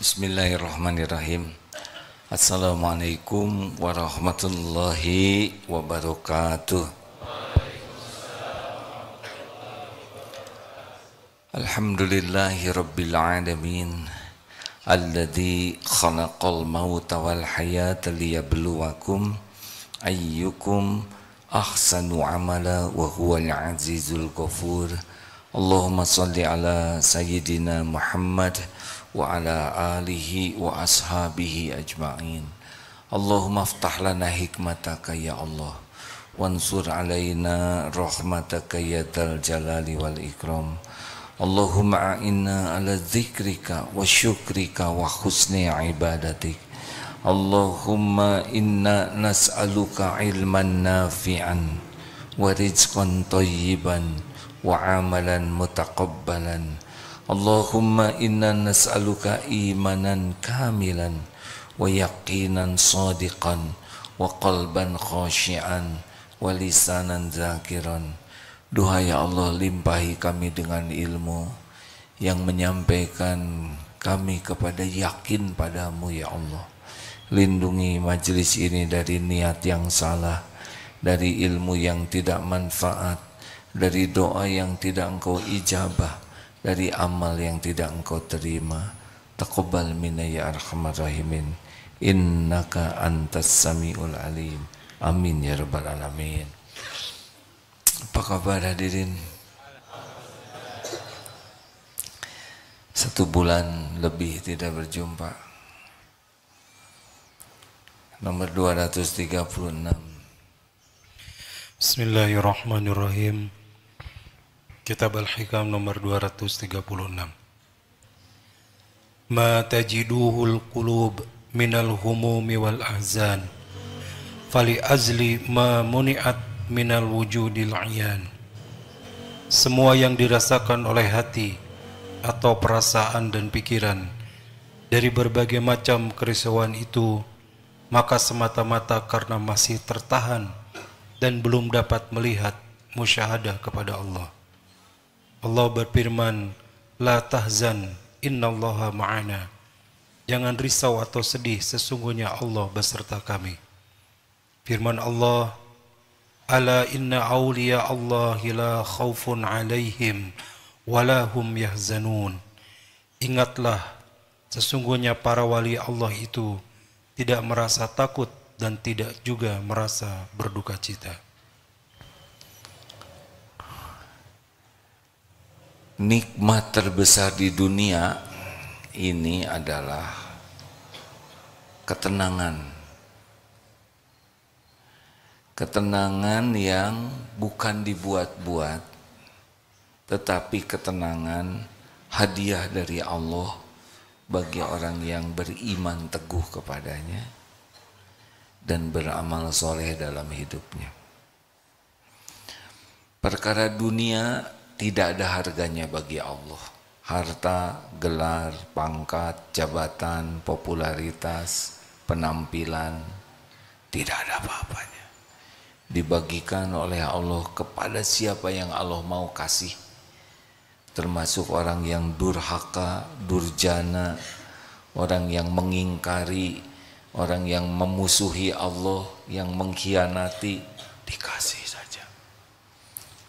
Bismillahirrahmanirrahim. Assalamualaikum warahmatullahi wabarakatuh. Alhamdulillahi rabbil alamin, alladzi khalaqal mauta wal hayata liyabluwakum ayyukum ahsanu amala wa huwal azizul ghafur. Allahumma salli ala sayyidina Muhammad wa ala alihi wa ashabihi ajma'in. Allahumma aftah lana hikmataka ya Allah, wansur alaina rahmataka ya dzal jalali wal ikram. Allahumma a'inna ala dzikrika wa syukrika wa husni ibadatik. Allahumma inna nas'aluka ilman nafi'an wa rizqan thayyiban wa amalan mutaqabbalan. Allahumma inna nas'aluka imanan kamilan wa yaqinan sadiqan wa qalban khashi'an wa lisanan zakiran. Duha ya Allah, limpahi kami dengan ilmu yang menyampaikan kami kepada yakin padamu ya Allah. Lindungi majlis ini dari niat yang salah, dari ilmu yang tidak manfaat, dari doa yang tidak engkau ijabah, dari amal yang tidak engkau terima. Taqabbal minna ya arhamar rahimin, innaka antas samiul alim. Amin ya rabbal alamin. Apa kabar hadirin? 1 bulan lebih tidak berjumpa. Nomor 236. Bismillahirrahmanirrahim. Kitab Al-Hikam nomor 236. Ma tajiduhul qulub minal humumi wal ahzan fali azli ma muni'at minal wujudil ayan. Semua yang dirasakan oleh hati atau perasaan dan pikiran dari berbagai macam kerisauan itu, maka semata-mata karena masih tertahan dan belum dapat melihat musyahadah kepada Allah. Allah berfirman, la tahzan innallaha ma'ana. Jangan risau atau sedih, sesungguhnya Allah beserta kami. Firman Allah, ala inna awliya Allahi la khawfun alaihim wala hum yahzanun. Ingatlah, sesungguhnya para wali Allah itu tidak merasa takut dan tidak juga merasa berduka cita. Nikmat terbesar di dunia ini adalah ketenangan. Ketenangan yang bukan dibuat-buat, tetapi ketenangan hadiah dari Allah bagi orang yang beriman teguh kepadanya dan beramal soleh dalam hidupnya. Perkara dunia tidak ada harganya bagi Allah. Harta, gelar, pangkat, jabatan, popularitas, penampilan, tidak ada apa-apanya. Dibagikan oleh Allah kepada siapa yang Allah mau kasih. Termasuk orang yang durhaka, durjana, orang yang mengingkari, orang yang memusuhi Allah, yang mengkhianati, dikasih saja.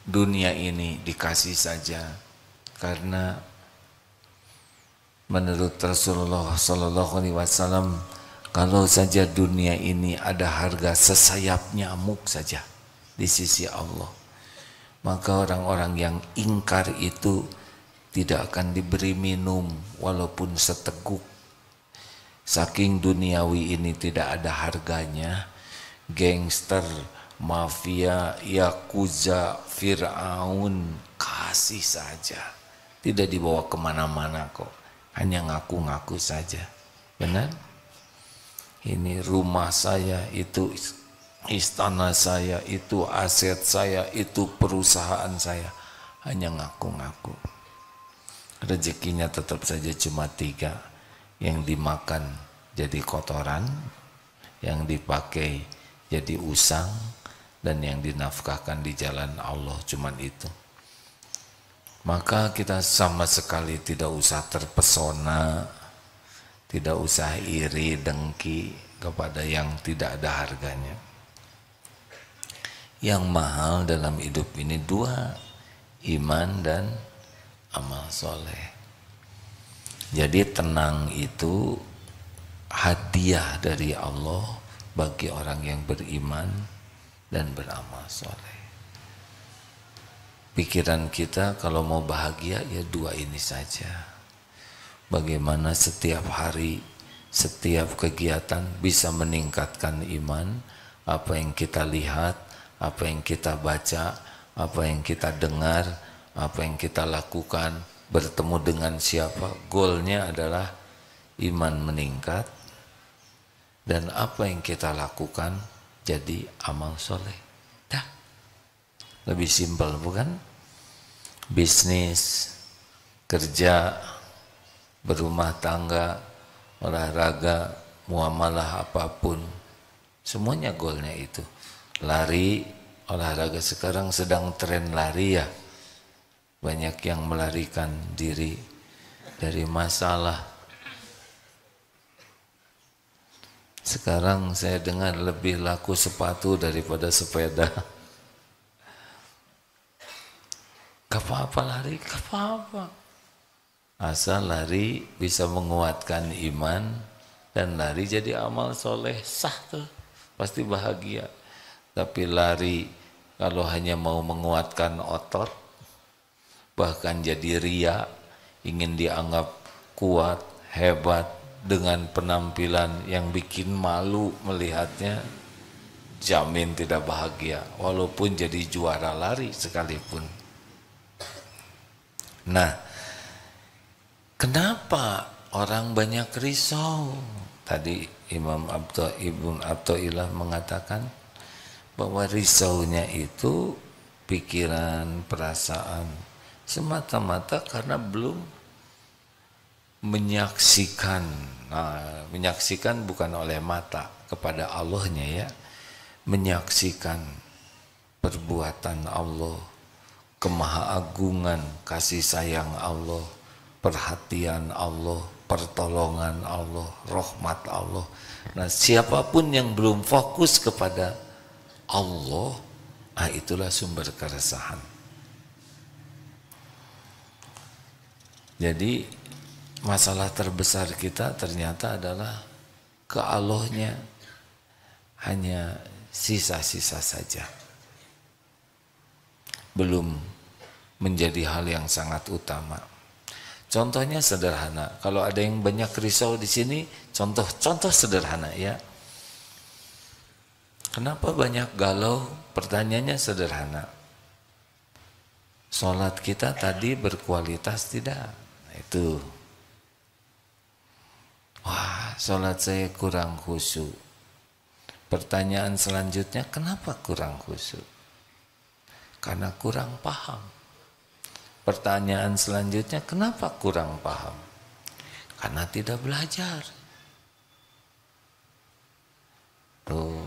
Dunia ini dikasih saja, karena menurut Rasulullah SAW, kalau saja dunia ini ada harga sesayap nyamuk saja di sisi Allah, maka orang-orang yang ingkar itu tidak akan diberi minum walaupun seteguk. Saking duniawi ini tidak ada harganya, gangster, mafia, yakuza, Fir'aun kasih saja, tidak dibawa kemana-mana kok, hanya ngaku-ngaku saja. Benar? Ini rumah saya, itu istana saya, itu aset saya, itu perusahaan saya, hanya ngaku-ngaku. Rezekinya tetap saja cuma 3, yang dimakan jadi kotoran, yang dipakai jadi usang, dan yang dinafkahkan di jalan Allah cuman itu. Maka kita sama sekali tidak usah terpesona, Tidak usah iri, dengki kepada yang tidak ada harganya. Yang mahal dalam hidup ini dua, iman dan amal soleh. Jadi tenang itu hadiah dari Allah bagi orang yang beriman dan beramal soleh. Pikiran kita kalau mau bahagia ya dua ini saja. Bagaimana setiap hari, setiap kegiatan bisa meningkatkan iman. Apa yang kita lihat, apa yang kita baca, apa yang kita dengar, apa yang kita lakukan, bertemu dengan siapa, goalnya adalah iman meningkat, dan apa yang kita lakukan jadi amal soleh. Dah, lebih simpel bukan? Bisnis, kerja, berumah tangga, olahraga, muamalah apapun, semuanya goalnya itu. Lari, olahraga sekarang sedang tren lari ya. Banyak yang melarikan diri dari masalah. Sekarang saya dengar lebih laku sepatu daripada sepeda. Gak apa-apa lari, gak apa-apa. Asal lari bisa menguatkan iman dan lari jadi amal soleh, sah tuh, pasti bahagia. Tapi lari kalau hanya mau menguatkan otot, bahkan jadi ria, ingin dianggap kuat, hebat, dengan penampilan yang bikin malu melihatnya, jamin tidak bahagia, walaupun jadi juara lari sekalipun. Nah, kenapa orang banyak risau? Tadi Imam Ibn Athaillah mengatakan bahwa risaunya itu pikiran, perasaan, semata-mata karena belum menyaksikan. Nah, menyaksikan bukan oleh mata kepada Allahnya ya, menyaksikan perbuatan Allah, kemahaagungan, kasih sayang Allah, perhatian Allah, pertolongan Allah, rahmat Allah. Nah, siapapun yang belum fokus kepada Allah, itulah sumber keresahan. Jadi masalah terbesar kita ternyata adalah ke Allahnya hanya sisa-sisa saja, belum menjadi hal yang sangat utama. Contohnya sederhana, kalau ada yang banyak risau di sini, contoh sederhana ya. Kenapa banyak galau? Pertanyaannya sederhana. Sholat kita tadi berkualitas tidak? Nah, itu. Wah, sholat saya kurang khusyuk. Pertanyaan selanjutnya, kenapa kurang khusyuk? Karena kurang paham. Pertanyaan selanjutnya, kenapa kurang paham? Karena tidak belajar. Tuh.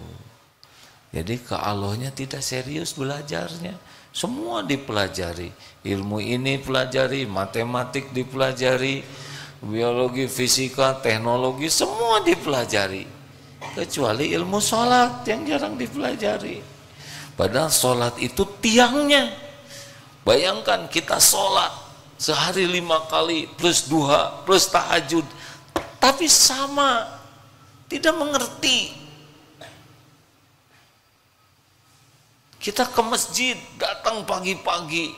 Jadi ke Allahnya tidak serius belajarnya. Semua dipelajari. Ilmu ini pelajari, matematik dipelajari, biologi, fisika, teknologi, semua dipelajari. Kecuali ilmu sholat yang jarang dipelajari. Padahal sholat itu tiangnya. Bayangkan kita sholat sehari 5 kali, plus duha, plus tahajud. Tapi sama, tidak mengerti. Kita ke masjid, datang pagi-pagi,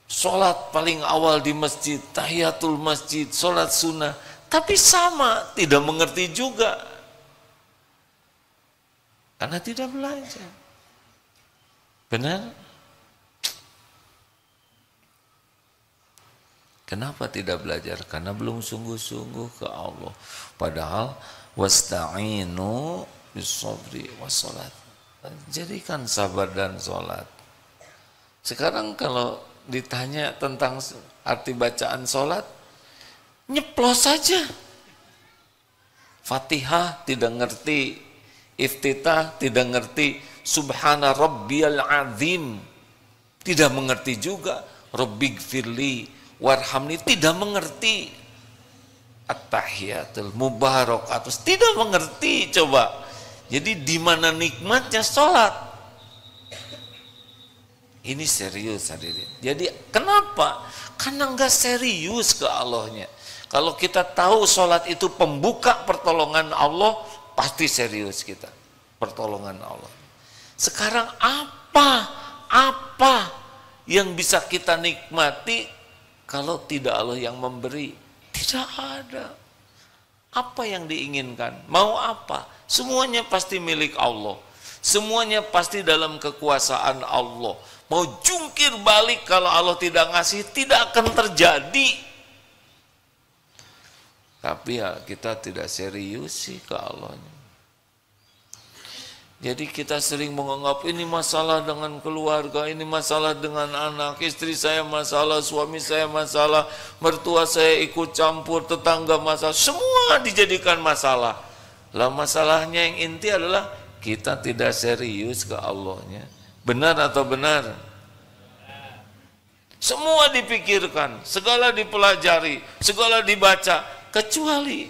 sholat paling awal di masjid, tahiyatul masjid, sholat sunnah, tapi sama, tidak mengerti juga, karena tidak belajar. Benar? Kenapa tidak belajar? Karena belum sungguh-sungguh ke Allah. Padahal wasta'inu bis-sabri was-salat. Jadikan sabar dan sholat. Sekarang kalau ditanya tentang arti bacaan sholat, nyeplos saja. Fatihah tidak ngerti, iftitah tidak ngerti, subhana rabbiyal azim tidak mengerti juga, rabbighfirli warhamni tidak mengerti. at-tahiyatul mubarakatus, tidak mengerti coba. Jadi di mana nikmatnya sholat? Ini serius hadirin. Jadi kenapa? Karena enggak serius ke Allahnya. Kalau kita tahu sholat itu pembuka pertolongan Allah, pasti serius kita pertolongan Allah. Sekarang apa yang bisa kita nikmati kalau tidak Allah yang memberi? Tidak ada. Apa yang diinginkan? Mau apa? Semuanya pasti milik Allah. Semuanya pasti dalam kekuasaan Allah. Mau jungkir balik kalau Allah tidak ngasih, tidak akan terjadi. Tapi ya kita tidak serius sih ke Allahnya. Jadi kita sering menganggap ini masalah dengan keluarga, ini masalah dengan anak, istri saya masalah, suami saya masalah, mertua saya ikut campur, tetangga masalah, semua dijadikan masalah. Lah masalahnya yang inti adalah kita tidak serius ke Allahnya. Benar atau benar? Semua dipikirkan, segala dipelajari, segala dibaca, kecuali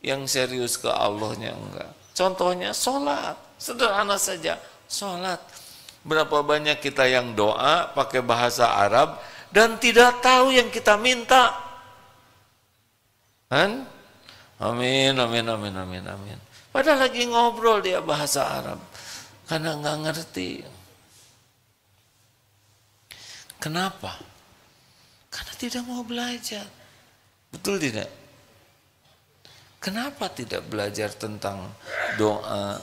yang serius ke Allahnya enggak. Contohnya sholat. Sederhana saja, sholat. Berapa banyak kita yang doa pakai bahasa Arab dan tidak tahu yang kita minta. Kan? Amin, amin, amin, amin, amin. Padahal lagi ngobrol dia bahasa Arab. Karena nggak ngerti. Kenapa? Karena tidak mau belajar. Betul tidak? Kenapa tidak belajar tentang doa,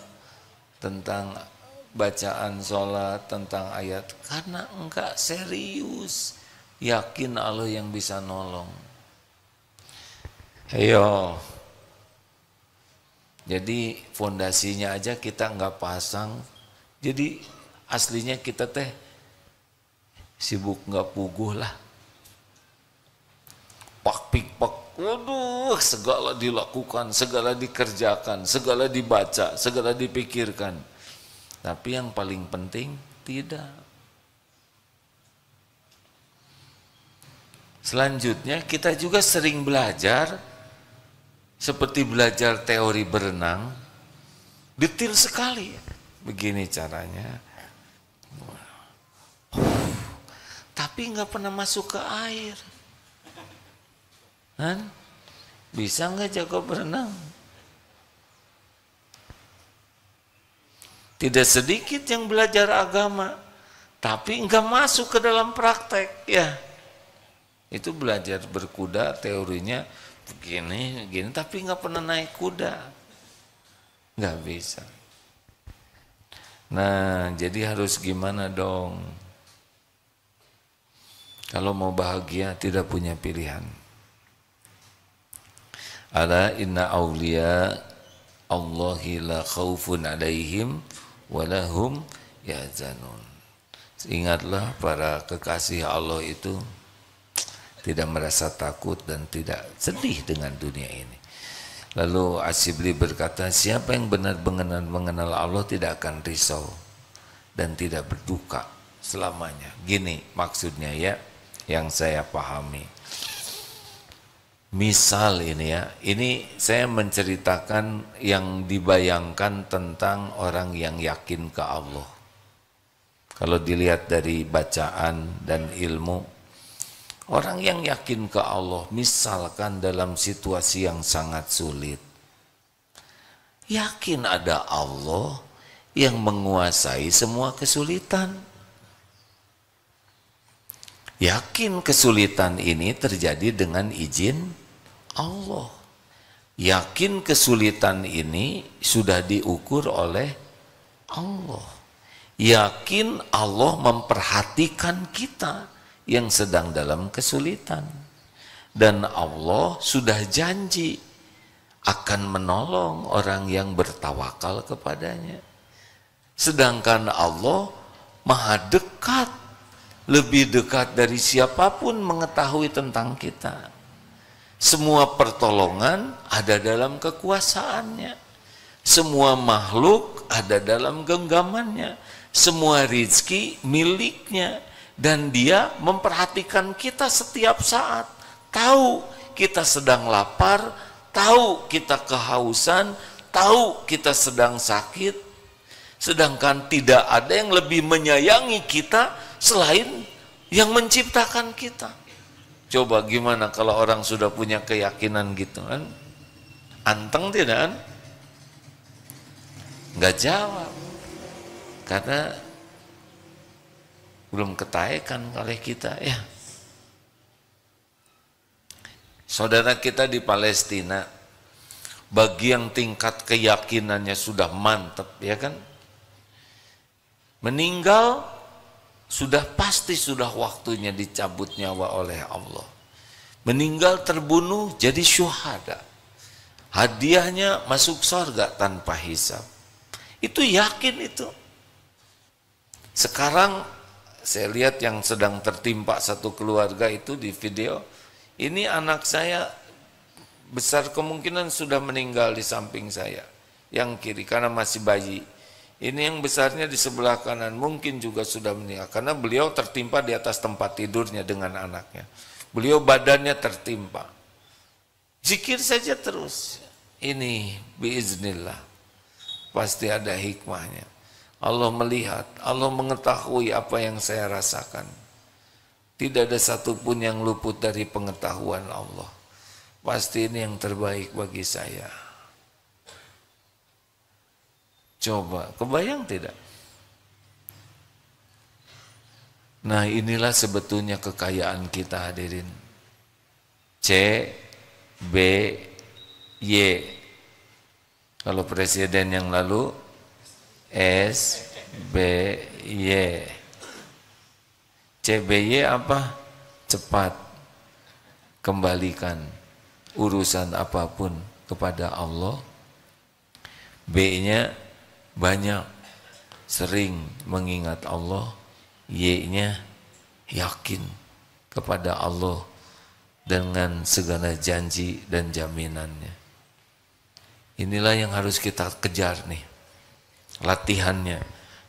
tentang bacaan sholat, tentang ayat? Karena enggak serius yakin Allah yang bisa nolong. Ayo. Jadi fondasinya aja kita enggak pasang. Jadi aslinya kita teh sibuk enggak puguh lah. Pak, waduh, segala dilakukan, segala dikerjakan, segala dibaca, segala dipikirkan. Tapi yang paling penting tidak. Selanjutnya kita juga sering belajar, seperti belajar teori berenang, detail sekali. Begini caranya. Tapi nggak pernah masuk ke air. Kan? Bisa nggak jago berenang? Tidak sedikit yang belajar agama, tapi nggak masuk ke dalam praktek, ya. Itu belajar berkuda, teorinya begini, tapi nggak pernah naik kuda, nggak bisa. Nah, jadi harus gimana dong? Kalau mau bahagia tidak punya pilihan. Ala inna awliya Allahi la khawfun alaihim walahum yahzanun. Ingatlah para kekasih Allah itu tidak merasa takut dan tidak sedih dengan dunia ini. Lalu Asyibli berkata, siapa yang benar-benar mengenal Allah tidak akan risau dan tidak berduka selamanya. Gini maksudnya ya, yang saya pahami. Misal ini ya, ini saya menceritakan yang dibayangkan tentang orang yang yakin ke Allah. Kalau dilihat dari bacaan dan ilmu, orang yang yakin ke Allah, misalkan dalam situasi yang sangat sulit, yakin ada Allah yang menguasai semua kesulitan. Yakin kesulitan ini terjadi dengan izin Allah. Yakin kesulitan ini sudah diukur oleh Allah. Yakin Allah memperhatikan kita yang sedang dalam kesulitan. Dan Allah sudah janji akan menolong orang yang bertawakal kepadanya. Sedangkan Allah maha dekat, lebih dekat dari siapapun mengetahui tentang kita. Semua pertolongan ada dalam kekuasaannya. Semua makhluk ada dalam genggamannya. Semua rizki miliknya. Dan dia memperhatikan kita setiap saat. Tahu kita sedang lapar, tahu kita kehausan, tahu kita sedang sakit, sedangkan tidak ada yang lebih menyayangi kita selain yang menciptakan kita. Coba gimana kalau orang sudah punya keyakinan gitu kan? Anteng tidak kan? Nggak jawab. Karena belum ketahuan oleh kita ya. Saudara kita di Palestina, bagi yang tingkat keyakinannya sudah mantap ya kan, meninggal sudah pasti sudah waktunya dicabut nyawa oleh Allah. Meninggal terbunuh jadi syuhada, hadiahnya masuk surga tanpa hisab. Itu yakin itu. Sekarang saya lihat yang sedang tertimpa satu keluarga itu di video. Ini anak saya besar kemungkinan sudah meninggal di samping saya, yang kiri karena masih bayi. Ini yang besarnya di sebelah kanan mungkin juga sudah meninggal karena beliau tertimpa di atas tempat tidurnya dengan anaknya. Beliau badannya tertimpa. Zikir saja terus. Ini biiznillah pasti ada hikmahnya. Allah melihat, Allah mengetahui apa yang saya rasakan. Tidak ada satupun yang luput dari pengetahuan Allah. Pasti ini yang terbaik bagi saya. Coba, kebayang tidak? Nah inilah sebetulnya kekayaan kita hadirin. C, B, Y. Kalau presiden yang lalu, S, B, Y. CBY apa? Cepat. Kembalikan urusan apapun kepada Allah. B-nya banyak, sering mengingat Allah. Y-nya yakin kepada Allah dengan segala janji dan jaminannya. Inilah yang harus kita kejar nih. Latihannya.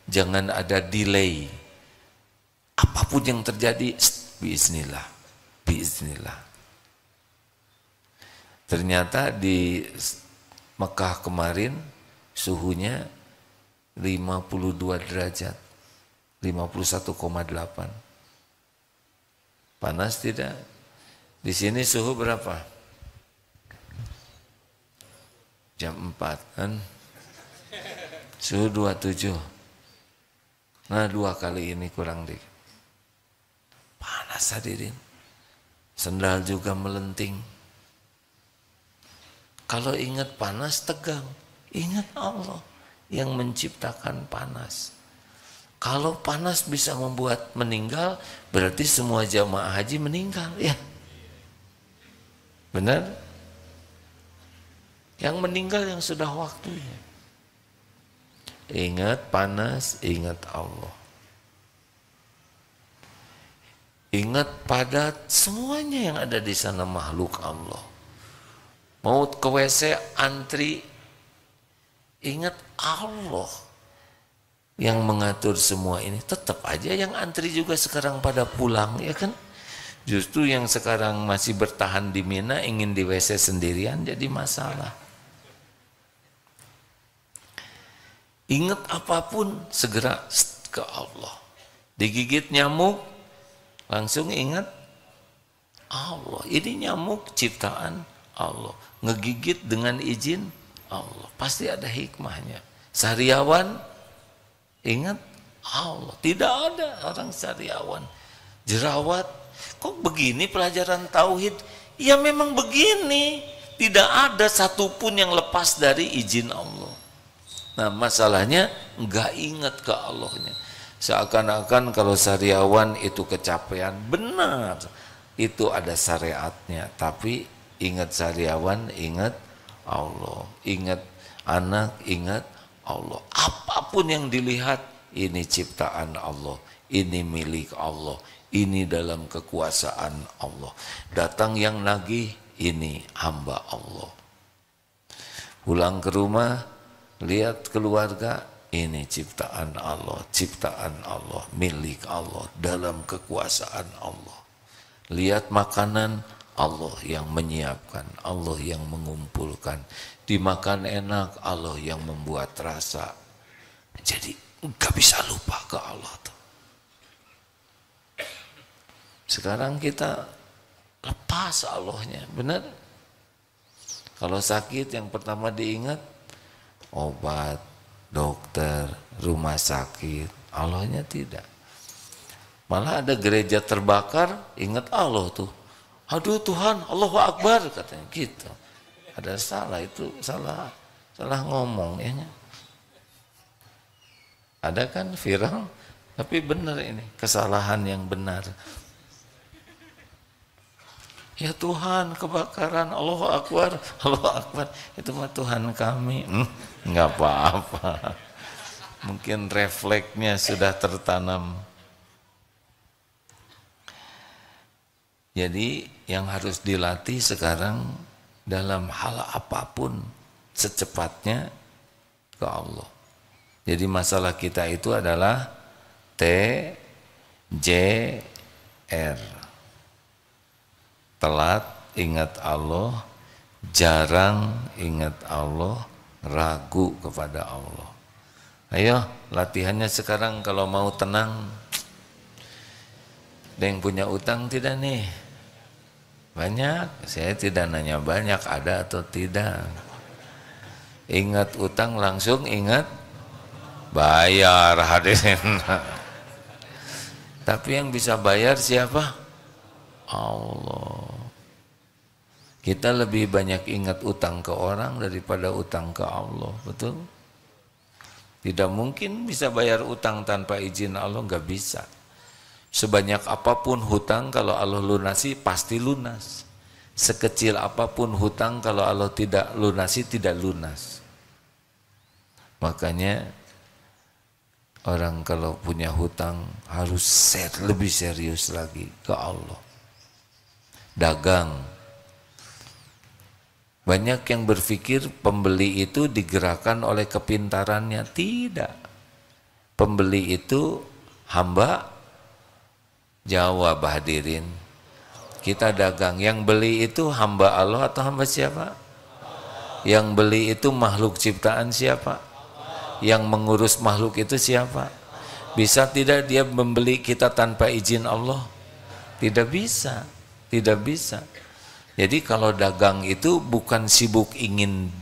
Jangan ada delay. Apapun yang terjadi, biiznillah, biiznillah. Ternyata di Mekah kemarin suhunya 52 derajat, 51,8. Panas tidak? Di sini suhu berapa? Jam 4 kan? Suhu 27. Nah 2 kali ini kurang dikit. Panas hadirin. Sendal juga melenting. Kalau ingat panas tegang. Ingat Allah yang menciptakan panas. Kalau panas bisa membuat meninggal, berarti semua jamaah haji meninggal ya. Benar? Yang meninggal yang sudah waktunya. Ingat panas, ingat Allah. Ingat pada semuanya yang ada di sana makhluk Allah. Mau ke WC antri, ingat Allah yang mengatur semua ini. Tetap aja yang antri juga sekarang pada pulang ya kan. Justru yang sekarang masih bertahan di Mina ingin di WC sendirian jadi masalah. Ingat apapun segera ke Allah. Digigit nyamuk langsung ingat Allah. Ini nyamuk ciptaan Allah. Ngegigit dengan izin Allah. Pasti ada hikmahnya. Sariawan ingat Allah. Tidak ada orang sariawan. Jerawat, kok begini pelajaran tauhid? Ya memang begini. Tidak ada satupun yang lepas dari izin Allah. Nah masalahnya enggak ingat ke Allahnya. Seakan-akan kalau sariawan itu kecapean. Benar, itu ada syariatnya. Tapi ingat sariawan, ingat Allah. Ingat anak, ingat Allah. Apapun yang dilihat, ini ciptaan Allah. Ini milik Allah. Ini dalam kekuasaan Allah. Datang yang nagih, ini hamba Allah. Pulang ke rumah, lihat keluarga, ini ciptaan Allah, milik Allah, dalam kekuasaan Allah. Lihat makanan, Allah yang menyiapkan, Allah yang mengumpulkan. Dimakan enak, Allah yang membuat rasa. Jadi nggak bisa lupa ke Allah tuh. Sekarang kita lepas Allahnya, benar? Kalau sakit yang pertama diingat obat, dokter, rumah sakit, Allahnya tidak. Malah ada gereja terbakar, ingat Allah tuh. Aduh Tuhan, Allahu Akbar katanya gitu. Ada salah, itu salah ngomong ya. Ada kan viral, tapi benar ini, kesalahan yang benar. Ya Tuhan, kebakaran, Allahu Akbar, Allahu Akbar. Itu mah Tuhan kami. Enggak apa-apa. Mungkin refleksnya sudah tertanam. Jadi yang harus dilatih sekarang dalam hal apapun secepatnya ke Allah. Jadi masalah kita itu adalah TJR. Telat ingat Allah, jarang ingat Allah, ragu kepada Allah. Ayo latihannya sekarang kalau mau tenang. Ada yang punya utang tidak nih? Banyak, saya tidak nanya banyak ada atau tidak. Ingat utang langsung ingat bayar hadirin. Tapi yang bisa bayar siapa? Allah. Kita lebih banyak ingat utang ke orang daripada utang ke Allah, betul? Tidak mungkin bisa bayar utang tanpa izin Allah, nggak bisa. Sebanyak apapun hutang kalau Allah lunasi pasti lunas. Sekecil apapun hutang kalau Allah tidak lunasi tidak lunas. Makanya orang kalau punya hutang harus lebih serius lagi ke Allah. Dagang. Banyak yang berpikir pembeli itu digerakkan oleh kepintarannya. Tidak. Pembeli itu hamba. Jawab hadirin, kita dagang, yang beli itu hamba Allah atau hamba siapa? Yang beli itu makhluk ciptaan siapa? Yang mengurus makhluk itu siapa? Bisa tidak dia membeli kita tanpa izin Allah? Tidak bisa, tidak bisa. Jadi kalau dagang itu bukan sibuk ingin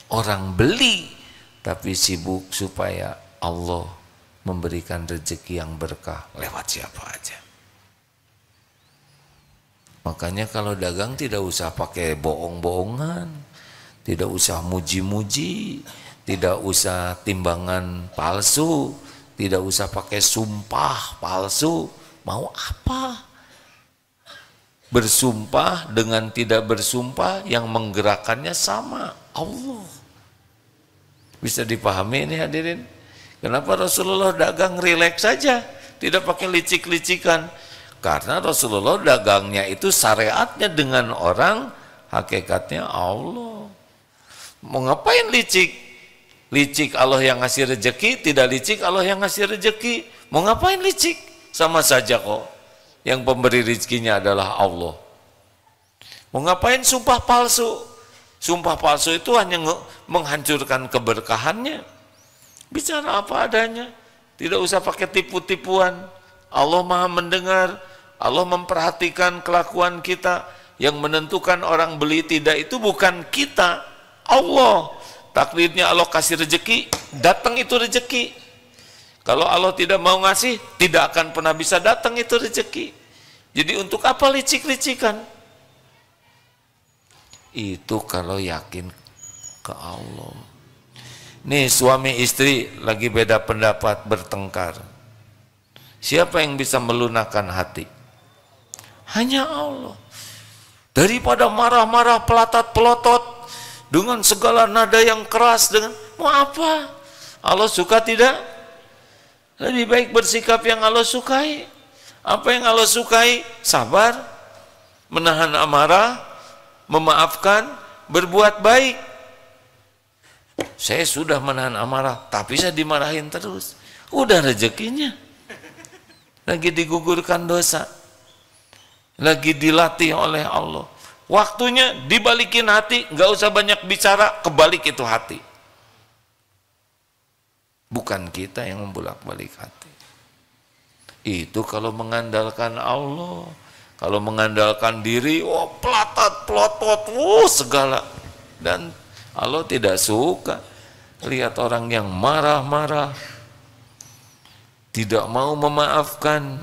orang beli, tapi sibuk supaya Allah memberikan rezeki yang berkah lewat siapa aja. Makanya kalau dagang tidak usah pakai bohong-bohongan, tidak usah muji-muji, tidak usah timbangan palsu, tidak usah pakai sumpah palsu. Mau apa? Bersumpah dengan tidak bersumpah yang menggerakkannya sama, Allah. Bisa dipahami ini hadirin? Kenapa Rasulullah dagang rileks saja, tidak pakai licik-licikan? Karena Rasulullah dagangnya itu syariatnya dengan orang, hakikatnya Allah. Mau ngapain licik? Licik Allah yang ngasih rezeki, tidak licik Allah yang ngasih rezeki. Mau ngapain licik? Sama saja kok. Yang pemberi rezekinya adalah Allah. Mau ngapain sumpah palsu? Sumpah palsu itu hanya menghancurkan keberkahannya. Bicara apa adanya, tidak usah pakai tipu-tipuan. Allah Maha mendengar, Allah memperhatikan kelakuan kita. Yang menentukan orang beli tidak itu bukan kita, Allah. Takdirnya Allah kasih rezeki, datang itu rezeki. Kalau Allah tidak mau ngasih, tidak akan pernah bisa datang itu rezeki. Jadi untuk apa licik-licikan? Itu kalau yakin ke Allah. Nih suami istri lagi beda pendapat, bertengkar. Siapa yang bisa melunakkan hati? Hanya Allah. Daripada marah-marah, pelatat-pelotot dengan segala nada yang keras, dengan mau apa? Allah suka tidak? Lebih baik bersikap yang Allah sukai. Apa yang Allah sukai? Sabar, menahan amarah, memaafkan, berbuat baik. Saya sudah menahan amarah, tapi saya dimarahin terus. Udah rezekinya. Lagi digugurkan dosa. Lagi dilatih oleh Allah. Waktunya dibalikin hati, nggak usah banyak bicara, kebalik itu hati. Bukan kita yang membolak-balik hati. Itu kalau mengandalkan Allah. Kalau mengandalkan diri, oh pelatot, pelotot, segala. Dan Allah tidak suka lihat orang yang marah-marah, tidak mau memaafkan,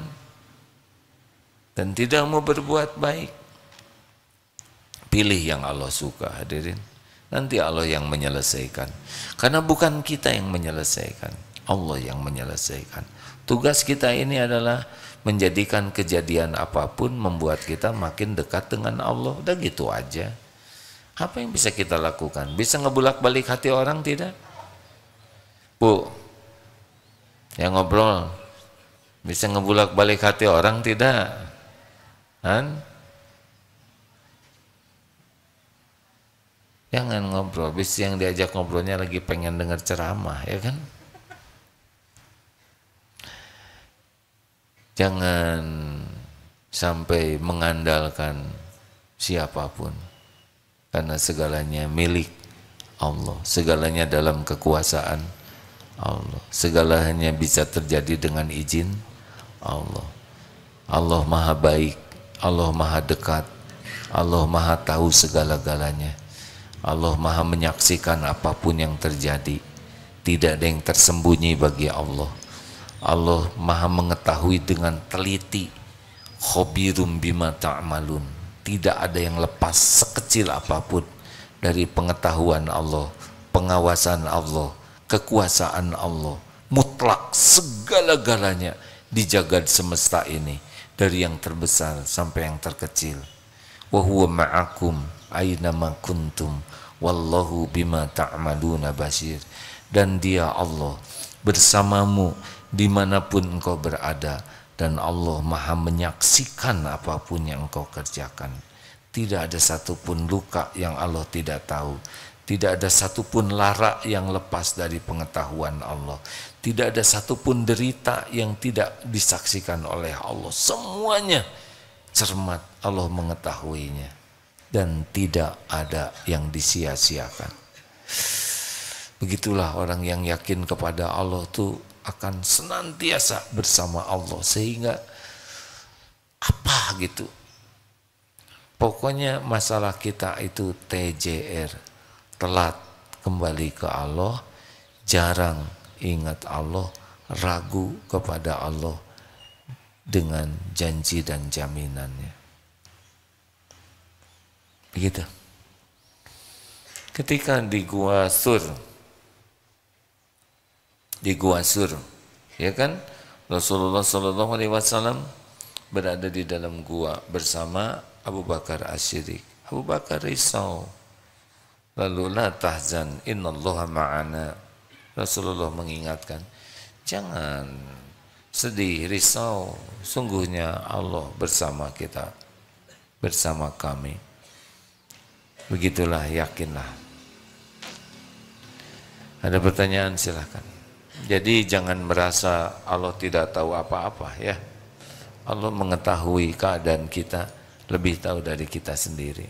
dan tidak mau berbuat baik. Pilih yang Allah suka, hadirin. Nanti Allah yang menyelesaikan. Karena bukan kita yang menyelesaikan, Allah yang menyelesaikan. Tugas kita ini adalah menjadikan kejadian apapun membuat kita makin dekat dengan Allah. Udah gitu aja. Apa yang bisa kita lakukan? Bisa ngebulak-balik hati orang tidak? Bu, yang ngobrol, bisa ngebulak-balik hati orang tidak? Kan? Jangan ngobrol, bisa yang diajak ngobrolnya lagi pengen dengar ceramah, ya kan? Jangan sampai mengandalkan siapapun, karena segalanya milik Allah, segalanya dalam kekuasaan Allah, segalanya bisa terjadi dengan izin Allah. Allah maha baik, Allah maha dekat, Allah maha tahu segala-galanya, Allah maha menyaksikan apapun yang terjadi. Tidak ada yang tersembunyi bagi Allah. Allah maha mengetahui dengan teliti. Khobirum bima ta'malun. Tidak ada yang lepas sekecil apapun dari pengetahuan Allah, pengawasan Allah, kekuasaan Allah. Mutlak segala-galanya di jagad semesta ini, dari yang terbesar sampai yang terkecil. Wa huwa ma'akum aina ma kuntum wallahu bima ta'maluna basir. Dan dia Allah bersamamu dimanapun engkau berada, dan Allah maha menyaksikan apapun yang engkau kerjakan. Tidak ada satupun luka yang Allah tidak tahu. Tidak ada satupun lara yang lepas dari pengetahuan Allah. Tidak ada satupun derita yang tidak disaksikan oleh Allah. Semuanya cermat, Allah mengetahuinya. Dan tidak ada yang disia-siakan. Begitulah orang yang yakin kepada Allah tuh akan senantiasa bersama Allah, sehingga apa gitu, pokoknya masalah kita itu TJR, telat kembali ke Allah, jarang ingat Allah, ragu kepada Allah dengan janji dan jaminannya. Begitu. Ketika di Gua Sur, ya kan, Rasulullah SAW berada di dalam gua bersama Abu Bakar As-Siddiq. Abu Bakar risau, lalu la tahzan innallaha ma'ana. Rasulullah mengingatkan, jangan sedih, risau, sungguhnya Allah bersama kita, bersama kami. Begitulah, yakinlah. Ada pertanyaan, silakan. Jadi jangan merasa Allah tidak tahu apa-apa, ya. Allah mengetahui keadaan kita, lebih tahu dari kita sendiri.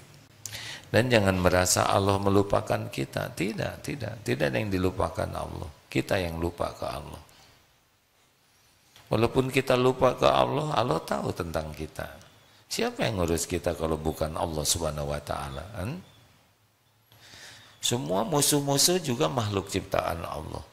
Dan jangan merasa Allah melupakan kita. Tidak ada yang dilupakan Allah. Kita yang lupa ke Allah. Walaupun kita lupa ke Allah, Allah tahu tentang kita. Siapa yang ngurus kita kalau bukan Allah Subhanahu wa taala, kan? Semua musuh-musuh juga makhluk ciptaan Allah.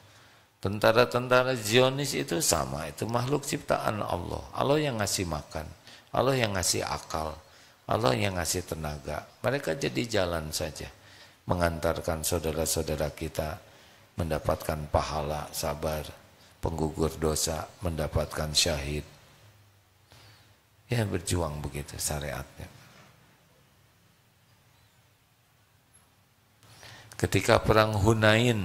Tentara-tentara Zionis itu sama, itu makhluk ciptaan Allah. Allah yang ngasih makan, Allah yang ngasih akal, Allah yang ngasih tenaga. Mereka jadi jalan saja, mengantarkan saudara-saudara kita mendapatkan pahala, sabar, penggugur dosa, mendapatkan syahid. Ya, berjuang begitu syariatnya. Ketika perang Hunain,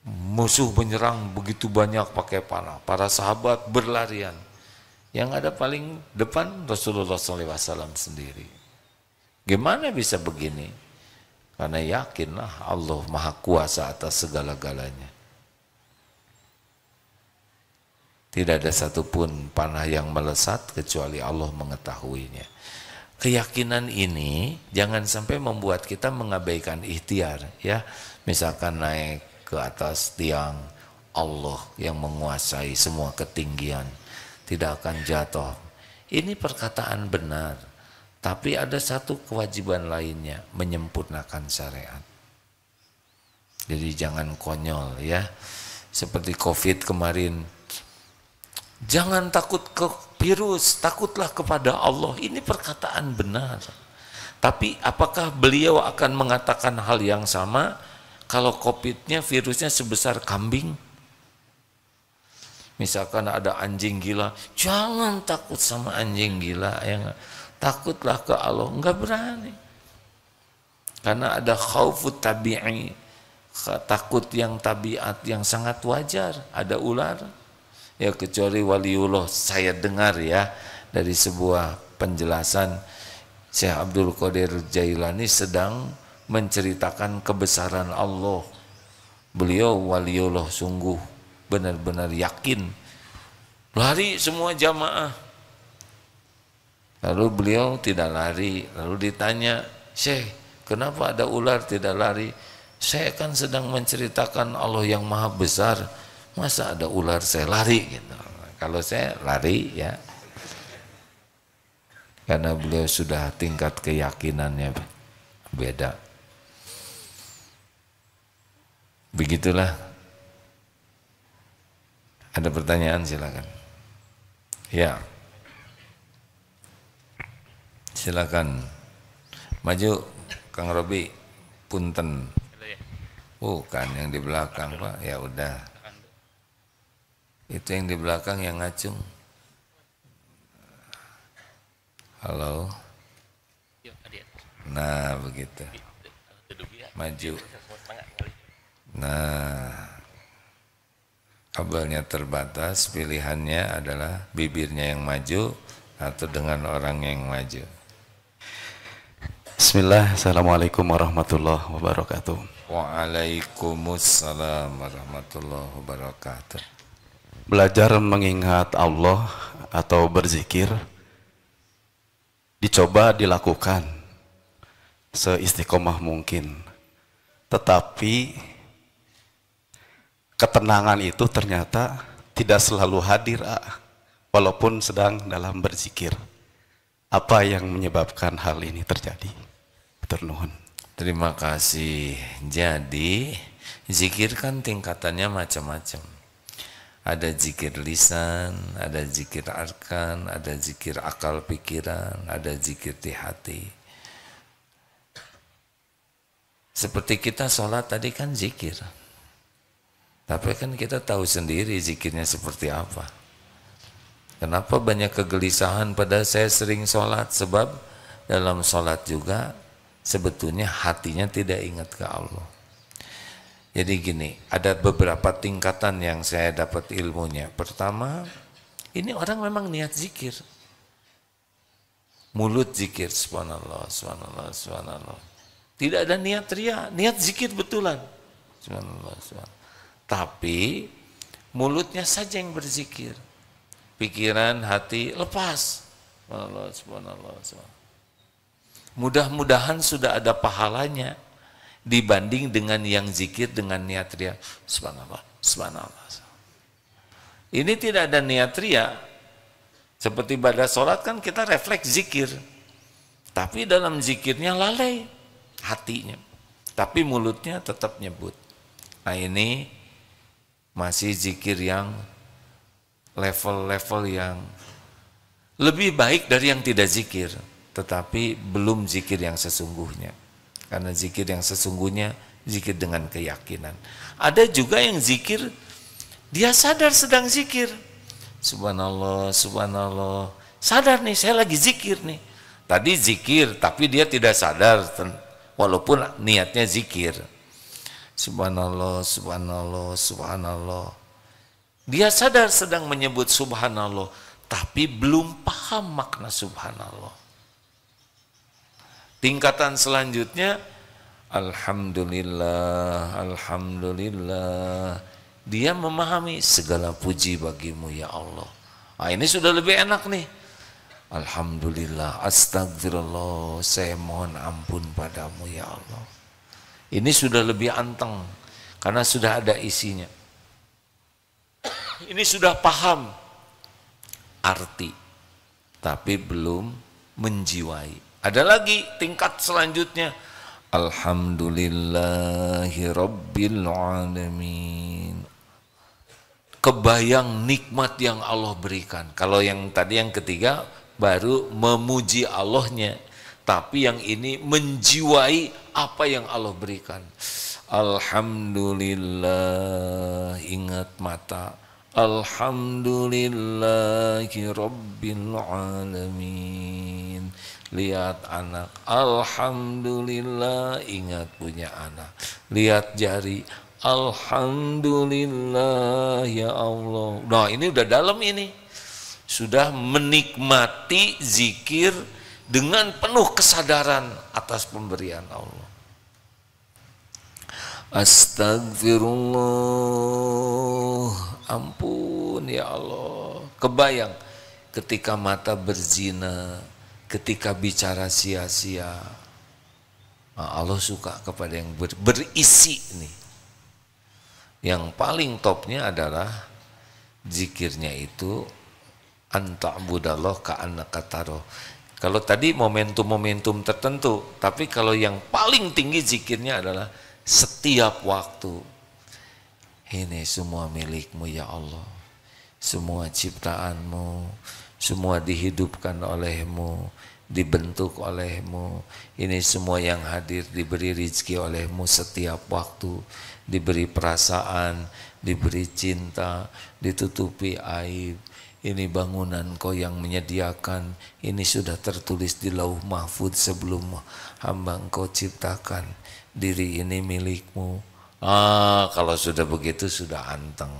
musuh menyerang begitu banyak pakai panah, para sahabat berlarian. Yang ada paling depan Rasulullah SAW sendiri. Gimana bisa begini? Karena yakinlah Allah maha kuasa atas segala-galanya. Tidak ada satupun panah yang melesat kecuali Allah mengetahuinya. keyakinan ini jangan sampai membuat kita mengabaikan ikhtiar, ya. Misalkan naik ke atas tiang, Allah yang menguasai semua ketinggian, tidak akan jatuh. Ini perkataan benar, tapi ada satu kewajiban lainnya, menyempurnakan syariat. Jadi jangan konyol, ya. Seperti COVID kemarin, jangan takut ke virus, takutlah kepada Allah. Ini perkataan benar. Tapi apakah beliau akan mengatakan hal yang sama kalau COVID-nya, virusnya sebesar kambing? Misalkan ada anjing gila, jangan takut sama anjing gila, ya, takutlah ke Allah. Enggak berani. Karena ada khaufut tabi'i, takut yang tabiat yang sangat wajar. Ada ular, ya, kecuali waliullah. Saya dengar, ya, dari sebuah penjelasan Syekh Abdul Qadir Jailani sedang menceritakan kebesaran Allah. Beliau waliullah sungguh, benar-benar yakin. Lari semua jamaah. Lalu beliau tidak lari. Lalu ditanya, Syekh, kenapa ada ular tidak lari? Saya kan sedang menceritakan Allah yang maha besar, masa ada ular saya lari gitu. Kalau saya lari, ya, karena beliau sudah tingkat keyakinannya beda. Begitulah. Ada pertanyaan, silakan. Ya, silakan maju, Kang Robi. Punten. Bukan yang di belakang, Pak. Ya udah. Itu yang di belakang yang ngacung. Halo. Nah, begitu. Maju. Nah, kabelnya terbatas, pilihannya adalah bibirnya yang maju atau dengan orang yang maju. Bismillah, Assalamualaikum warahmatullahi wabarakatuh. Waalaikumsalam warahmatullahi wabarakatuh. Belajar mengingat Allah atau berzikir dicoba dilakukan seistiqomah mungkin, tetapi ketenangan itu ternyata tidak selalu hadir, walaupun sedang dalam berzikir. Apa yang menyebabkan hal ini terjadi? Nuhun. Terima kasih. Jadi zikir kan tingkatannya macam-macam. Ada zikir lisan, ada zikir arkan, ada zikir akal pikiran, ada zikir di hati. Seperti kita sholat tadi kan zikir. Tapi kan kita tahu sendiri zikirnya seperti apa. Kenapa banyak kegelisahan pada saya sering sholat? Sebab dalam sholat juga sebetulnya hatinya tidak ingat ke Allah. Jadi gini, ada beberapa tingkatan yang saya dapat ilmunya. Pertama, ini orang memang niat zikir. Mulut zikir, subhanallah, subhanallah, subhanallah. Tidak ada niat ria, niat zikir betulan. Subhanallah, subhanallah. Tapi mulutnya saja yang berzikir. Pikiran, hati lepas. Subhanallah, subhanallah, subhanallah. Mudah-mudahan sudah ada pahalanya dibanding dengan yang zikir dengan niat ria. Subhanallah, subhanallah. Ini tidak ada niat ria. Seperti pada sholat kan kita refleks zikir. Tapi dalam zikirnya lalai hatinya. Tapi mulutnya tetap nyebut. Nah ini masih zikir yang level-level yang lebih baik dari yang tidak zikir. Tetapi belum zikir yang sesungguhnya. Karena zikir yang sesungguhnya zikir dengan keyakinan. Ada juga yang zikir dia sadar sedang zikir. Subhanallah, subhanallah. Sadar nih saya lagi zikir nih. Tadi zikir tapi dia tidak sadar walaupun niatnya zikir. Subhanallah, subhanallah, subhanallah. Dia sadar sedang menyebut subhanallah tapi belum paham makna subhanallah. Tingkatan selanjutnya, alhamdulillah, alhamdulillah. Dia memahami segala puji bagimu ya Allah. Nah, ini sudah lebih enak nih. Alhamdulillah, astagfirullah, saya mohon ampun padamu ya Allah. Ini sudah lebih anteng karena sudah ada isinya. Ini sudah paham arti, tapi belum menjiwai. Ada lagi tingkat selanjutnya. Alhamdulillahi Rabbil Alamin. Kebayang nikmat yang Allah berikan. Kalau yang tadi yang ketiga baru memuji Allahnya, tapi yang ini menjiwai apa yang Allah berikan. Alhamdulillah, ingat mata. Alhamdulillahi Rabbil Alamin. Lihat anak, alhamdulillah, ingat punya anak. Lihat jari, alhamdulillah ya Allah. Nah, ini udah dalam ini. Sudah menikmati zikir dengan penuh kesadaran atas pemberian Allah. Astagfirullah, ampun ya Allah. Kebayang ketika mata berzina, ketika bicara sia-sia. Nah, Allah suka kepada yang berisi nih. Yang paling topnya adalah zikirnya itu anta'budallah ka'annaka taro. Kalau tadi momentum-momentum tertentu, tapi kalau yang paling tinggi zikirnya adalah setiap waktu. Ini semua milikmu ya Allah. Semua ciptaanmu, semua dihidupkan olehmu, dibentuk olehmu. Ini semua yang hadir diberi rezeki olehmu setiap waktu, diberi perasaan, diberi cinta, ditutupi aib. Ini bangunan kau yang menyediakan, ini sudah tertulis di lauh mahfud sebelum hamba engkau ciptakan. Diri ini milikmu. Kalau sudah begitu sudah anteng.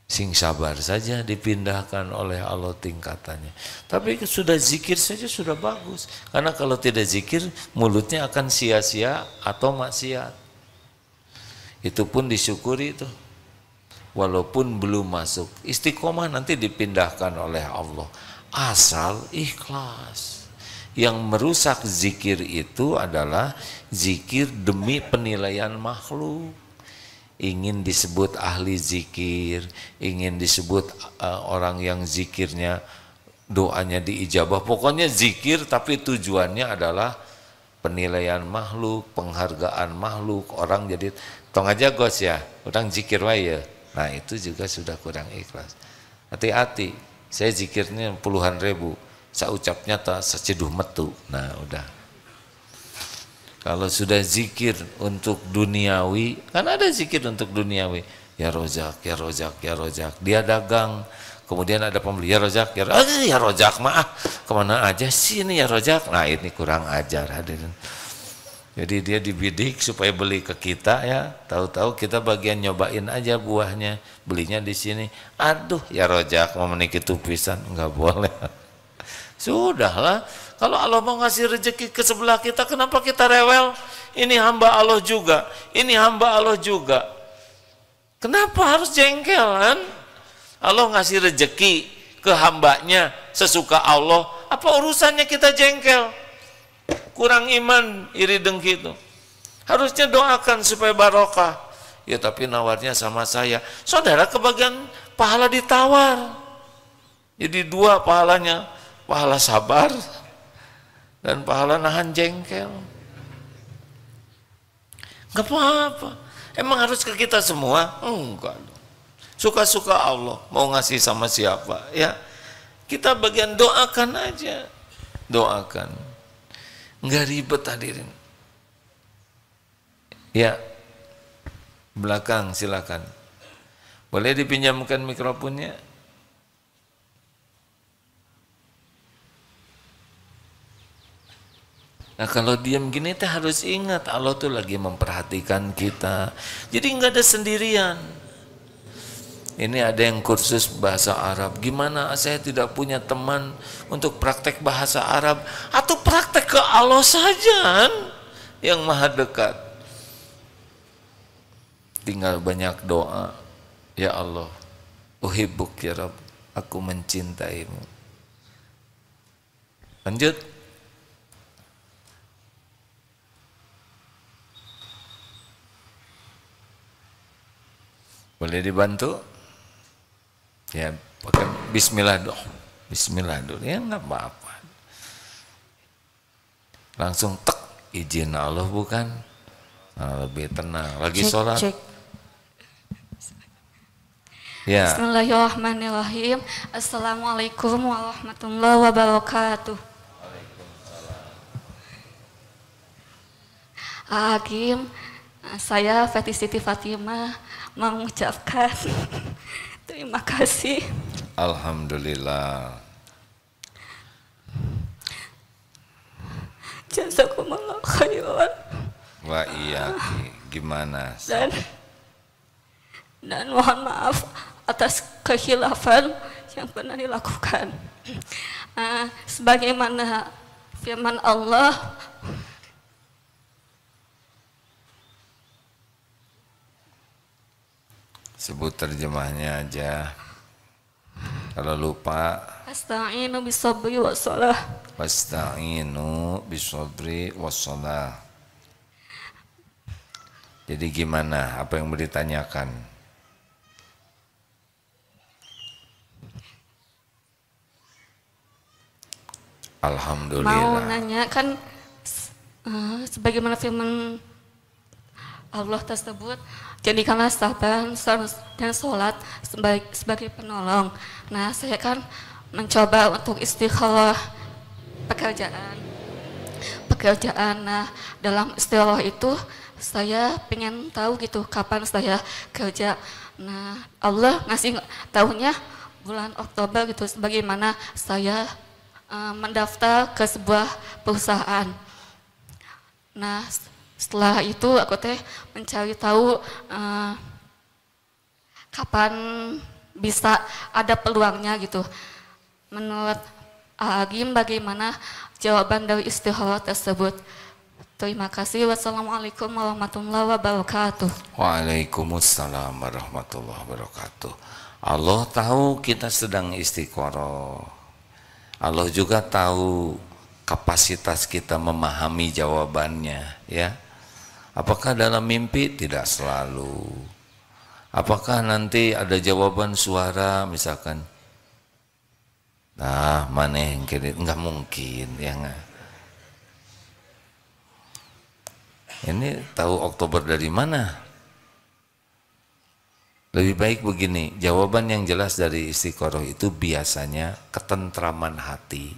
Sing sabar saja dipindahkan oleh Allah tingkatannya. Tapi sudah zikir saja sudah bagus. Karena kalau tidak zikir mulutnya akan sia-sia atau maksiat. Itu pun disyukuri itu. Walaupun belum masuk. Istiqomah nanti dipindahkan oleh Allah. Asal ikhlas. Yang merusak zikir itu adalah zikir demi penilaian makhluk. Ingin disebut ahli zikir, ingin disebut orang yang zikirnya doanya diijabah. Pokoknya zikir tapi tujuannya adalah penilaian makhluk, penghargaan makhluk. Orang jadi tong aja gos ya, orang zikir wae ya. Nah itu juga sudah kurang ikhlas. Hati-hati, saya zikirnya puluhan ribu, saya ucapnya tak seceduh metu. Nah udah. Kalau sudah zikir untuk duniawi, kan ada zikir untuk duniawi. Ya Rozak, ya Rozak, ya Rozak. Dia dagang, kemudian ada pembeli, ya Rozak, ya Rozak mah kemana aja sih ini ya Rozak. Nah ini kurang ajar hadirin. Jadi dia dibidik supaya beli ke kita ya. Tahu-tahu kita bagian nyobain aja buahnya, belinya di sini. Aduh ya Rozak mau menikah tupisan, nggak boleh. Sudahlah. Kalau Allah mau ngasih rezeki ke sebelah kita, kenapa kita rewel? Ini hamba Allah juga, ini hamba Allah juga. Kenapa harus jengkel kan? Allah ngasih rezeki ke hambanya sesuka Allah, apa urusannya kita jengkel? Kurang iman, iri dengki itu. Harusnya doakan supaya barokah. Ya tapi nawarnya sama saya. Saudara kebagian pahala ditawar. Jadi dua pahalanya, pahala sabar dan pahala nahan jengkel. Gak apa-apa. Emang harus ke kita semua? Enggak. Suka-suka Allah mau ngasih sama siapa ya. Kita bagian doakan aja. Doakan. Enggak ribet hadirin. Ya. Belakang silakan. Boleh dipinjamkan mikrofonnya? Nah kalau diam gini teh harus ingat Allah tuh lagi memperhatikan kita. Jadi nggak ada sendirian. Ini ada yang kursus bahasa Arab. Gimana saya tidak punya teman untuk praktek bahasa Arab? Atau praktek ke Allah saja yang maha dekat. Tinggal banyak doa. Ya Allah, uhibbuk ya Rabb. aku mencintaimu. Lanjut. Boleh dibantu? Ya, pakai bismillah dong. Bismillah dulu, ya nggak apa-apa. Langsung tek, izin Allah bukan? Nah, lebih tenang. Lagi sholat. Cek. Ya. Bismillahirrahmanirrahim. Assalamualaikum warahmatullahi wabarakatuh. Hakim, saya Fati Siti Fatimah mengucapkan terima kasih. Alhamdulillah. Jazakumullah khairan. Wa iya, gimana? Dan mohon maaf atas kekhilafan yang pernah dilakukan. Sebagaimana firman Allah, sebut terjemahnya aja. Kalau lupa, Asta'inu bisabri wassalah. wasta'inu bisabri wassalah. Jadi gimana? Apa yang mau ditanyakan? Alhamdulillah. Mau nanya kan sebagaimana firman Allah tersebut, jadikanlah sabar dan sholat sebagai penolong. Nah, saya kan mencoba untuk istikharah pekerjaan. Nah, dalam istikharah itu saya pengen tahu gitu kapan saya kerja. Nah, Allah ngasih tahunya bulan Oktober gitu, sebagaimana saya mendaftar ke sebuah perusahaan. Nah, setelah itu aku mencari tahu kapan bisa ada peluangnya gitu. Menurut Agim, bagaimana jawaban dari istikharah tersebut? Terima kasih. Wassalamualaikum warahmatullahi wabarakatuh. Waalaikumsalam warahmatullahi wabarakatuh. Allah tahu kita sedang istiqoroh. Allah juga tahu kapasitas kita memahami jawabannya, ya. Apakah dalam mimpi? Tidak selalu. Apakah nanti ada jawaban suara misalkan? Nah, mana yang kira? Enggak mungkin, ya enggak. Ini tahu Oktober dari mana? Lebih baik begini, jawaban yang jelas dari istiqoroh itu biasanya ketentraman hati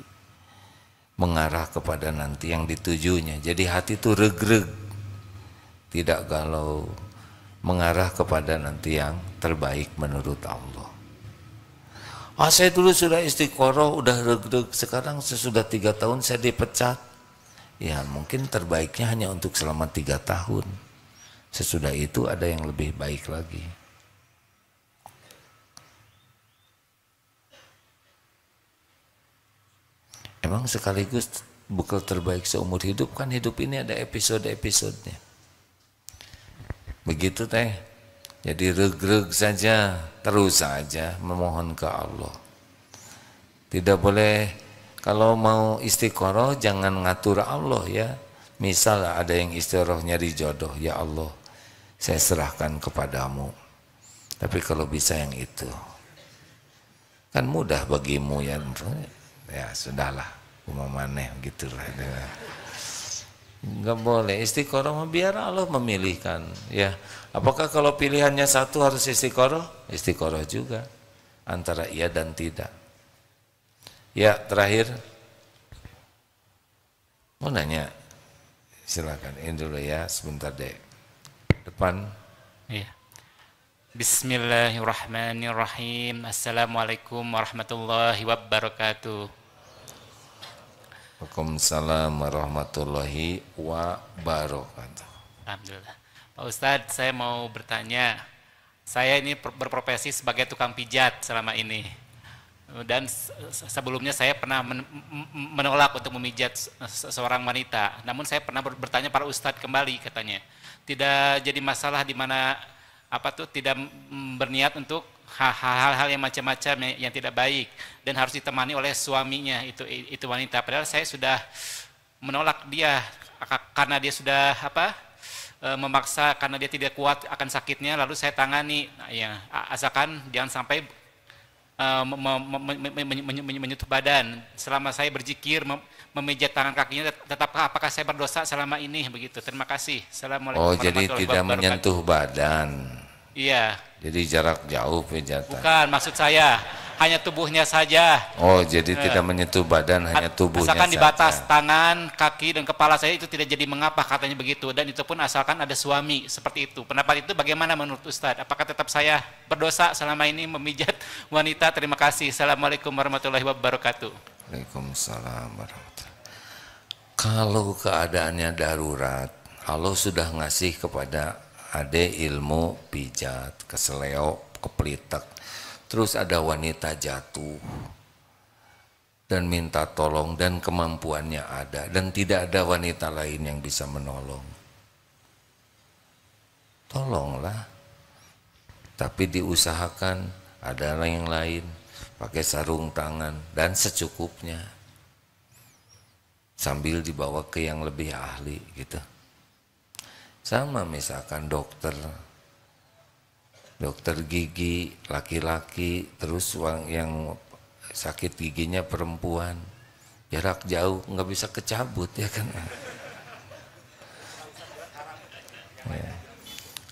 mengarah kepada nanti yang ditujunya. Jadi hati itu regreg, tidak galau, mengarah kepada nanti yang terbaik menurut Allah. Saya dulu sudah istiqoroh, udah regreg, sekarang sesudah 3 tahun saya dipecat. Ya mungkin terbaiknya hanya untuk selama 3 tahun. Sesudah itu ada yang lebih baik lagi. Emang sekaligus bekal terbaik seumur hidup, kan hidup ini ada episode-episodenya. Begitu teh. Jadi regreg saja, terus saja memohon ke Allah. Tidak boleh, kalau mau istiqoroh jangan ngatur Allah ya. Misal ada yang istiqoroh nyari jodoh, ya Allah saya serahkan kepadamu. Tapi kalau bisa yang itu, kan mudah bagimu ya. Ya sudahlah, umpamanya gitulah. Enggak boleh istiqoroh, biar Allah memilihkan ya. Apakah kalau pilihannya satu harus istiqoroh? Istiqoroh juga antara iya dan tidak. Ya terakhir mau nanya, silakan. Ini dulu ya, sebentar deh. Depan. Iya. Bismillahirrahmanirrahim. Assalamualaikum warahmatullahi wabarakatuh. Waalaikumsalam warahmatullahi wabarakatuh. Alhamdulillah. Pak Ustadz, saya mau bertanya. Saya ini berprofesi sebagai tukang pijat selama ini. Dan sebelumnya saya pernah menolak untuk memijat seorang wanita. Namun saya pernah bertanya para Ustadz kembali, katanya tidak jadi masalah di mana tidak berniat untuk hal-hal yang macam-macam yang tidak baik dan harus ditemani oleh suaminya itu wanita. Padahal saya sudah menolak dia karena dia sudah memaksa, karena dia tidak kuat akan sakitnya, lalu saya tangani. Nah, ya, asalkan jangan sampai menyentuh badan. Selama saya berzikir, memijat tangan kakinya, tetap apakah saya berdosa selama ini? Begitu. Terima kasih. Assalamualaikum jadi warahmatullahi tidak wabarakatuh. menyentuh badan. Iya. Jadi jarak jauh pijatan. Bukan, maksud saya hanya tubuhnya saja. Oh, jadi tidak menyentuh badan, hanya tubuhnya asalkan saja. di batas tangan, kaki, dan kepala saya itu tidak jadi mengapa, katanya begitu. Dan itu pun asalkan ada suami, seperti itu. Pendapat itu bagaimana menurut Ustadz? Apakah tetap saya berdosa selama ini memijat wanita? Terima kasih. Assalamualaikum warahmatullahi wabarakatuh. Waalaikumsalam warahmatullahi. Kalau keadaannya darurat, Allah sudah ngasih kepada ade ilmu pijat, keseleo, kepelitek. Terus ada wanita jatuh dan minta tolong dan kemampuannya ada dan tidak ada wanita lain yang bisa menolong. Tolonglah. Tapi diusahakan ada yang lain, pakai sarung tangan dan secukupnya. Sambil dibawa ke yang lebih ahli gitu. Sama misalkan dokter gigi laki-laki, terus yang sakit giginya perempuan, jarak jauh nggak bisa kecabut ya kan. Ya.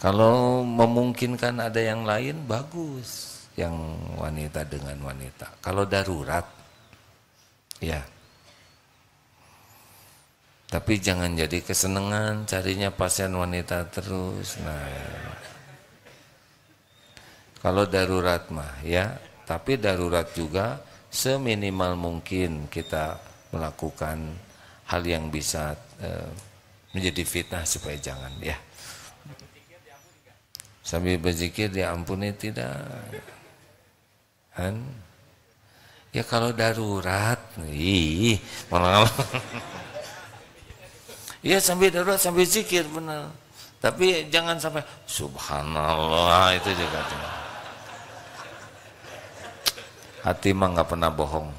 Kalau memungkinkan ada yang lain bagus, yang wanita dengan wanita. Kalau darurat ya, tapi jangan jadi kesenangan carinya pasien wanita terus. Nah, kalau darurat mah ya, tapi darurat juga seminimal mungkin kita melakukan hal yang bisa menjadi fitnah supaya jangan ya. Sambil berzikir diampuni tidak? Kan? Ya kalau darurat, iya sambil darurat sambil zikir benar. Tapi jangan sampai subhanallah itu juga. Hati mah nggak pernah bohong.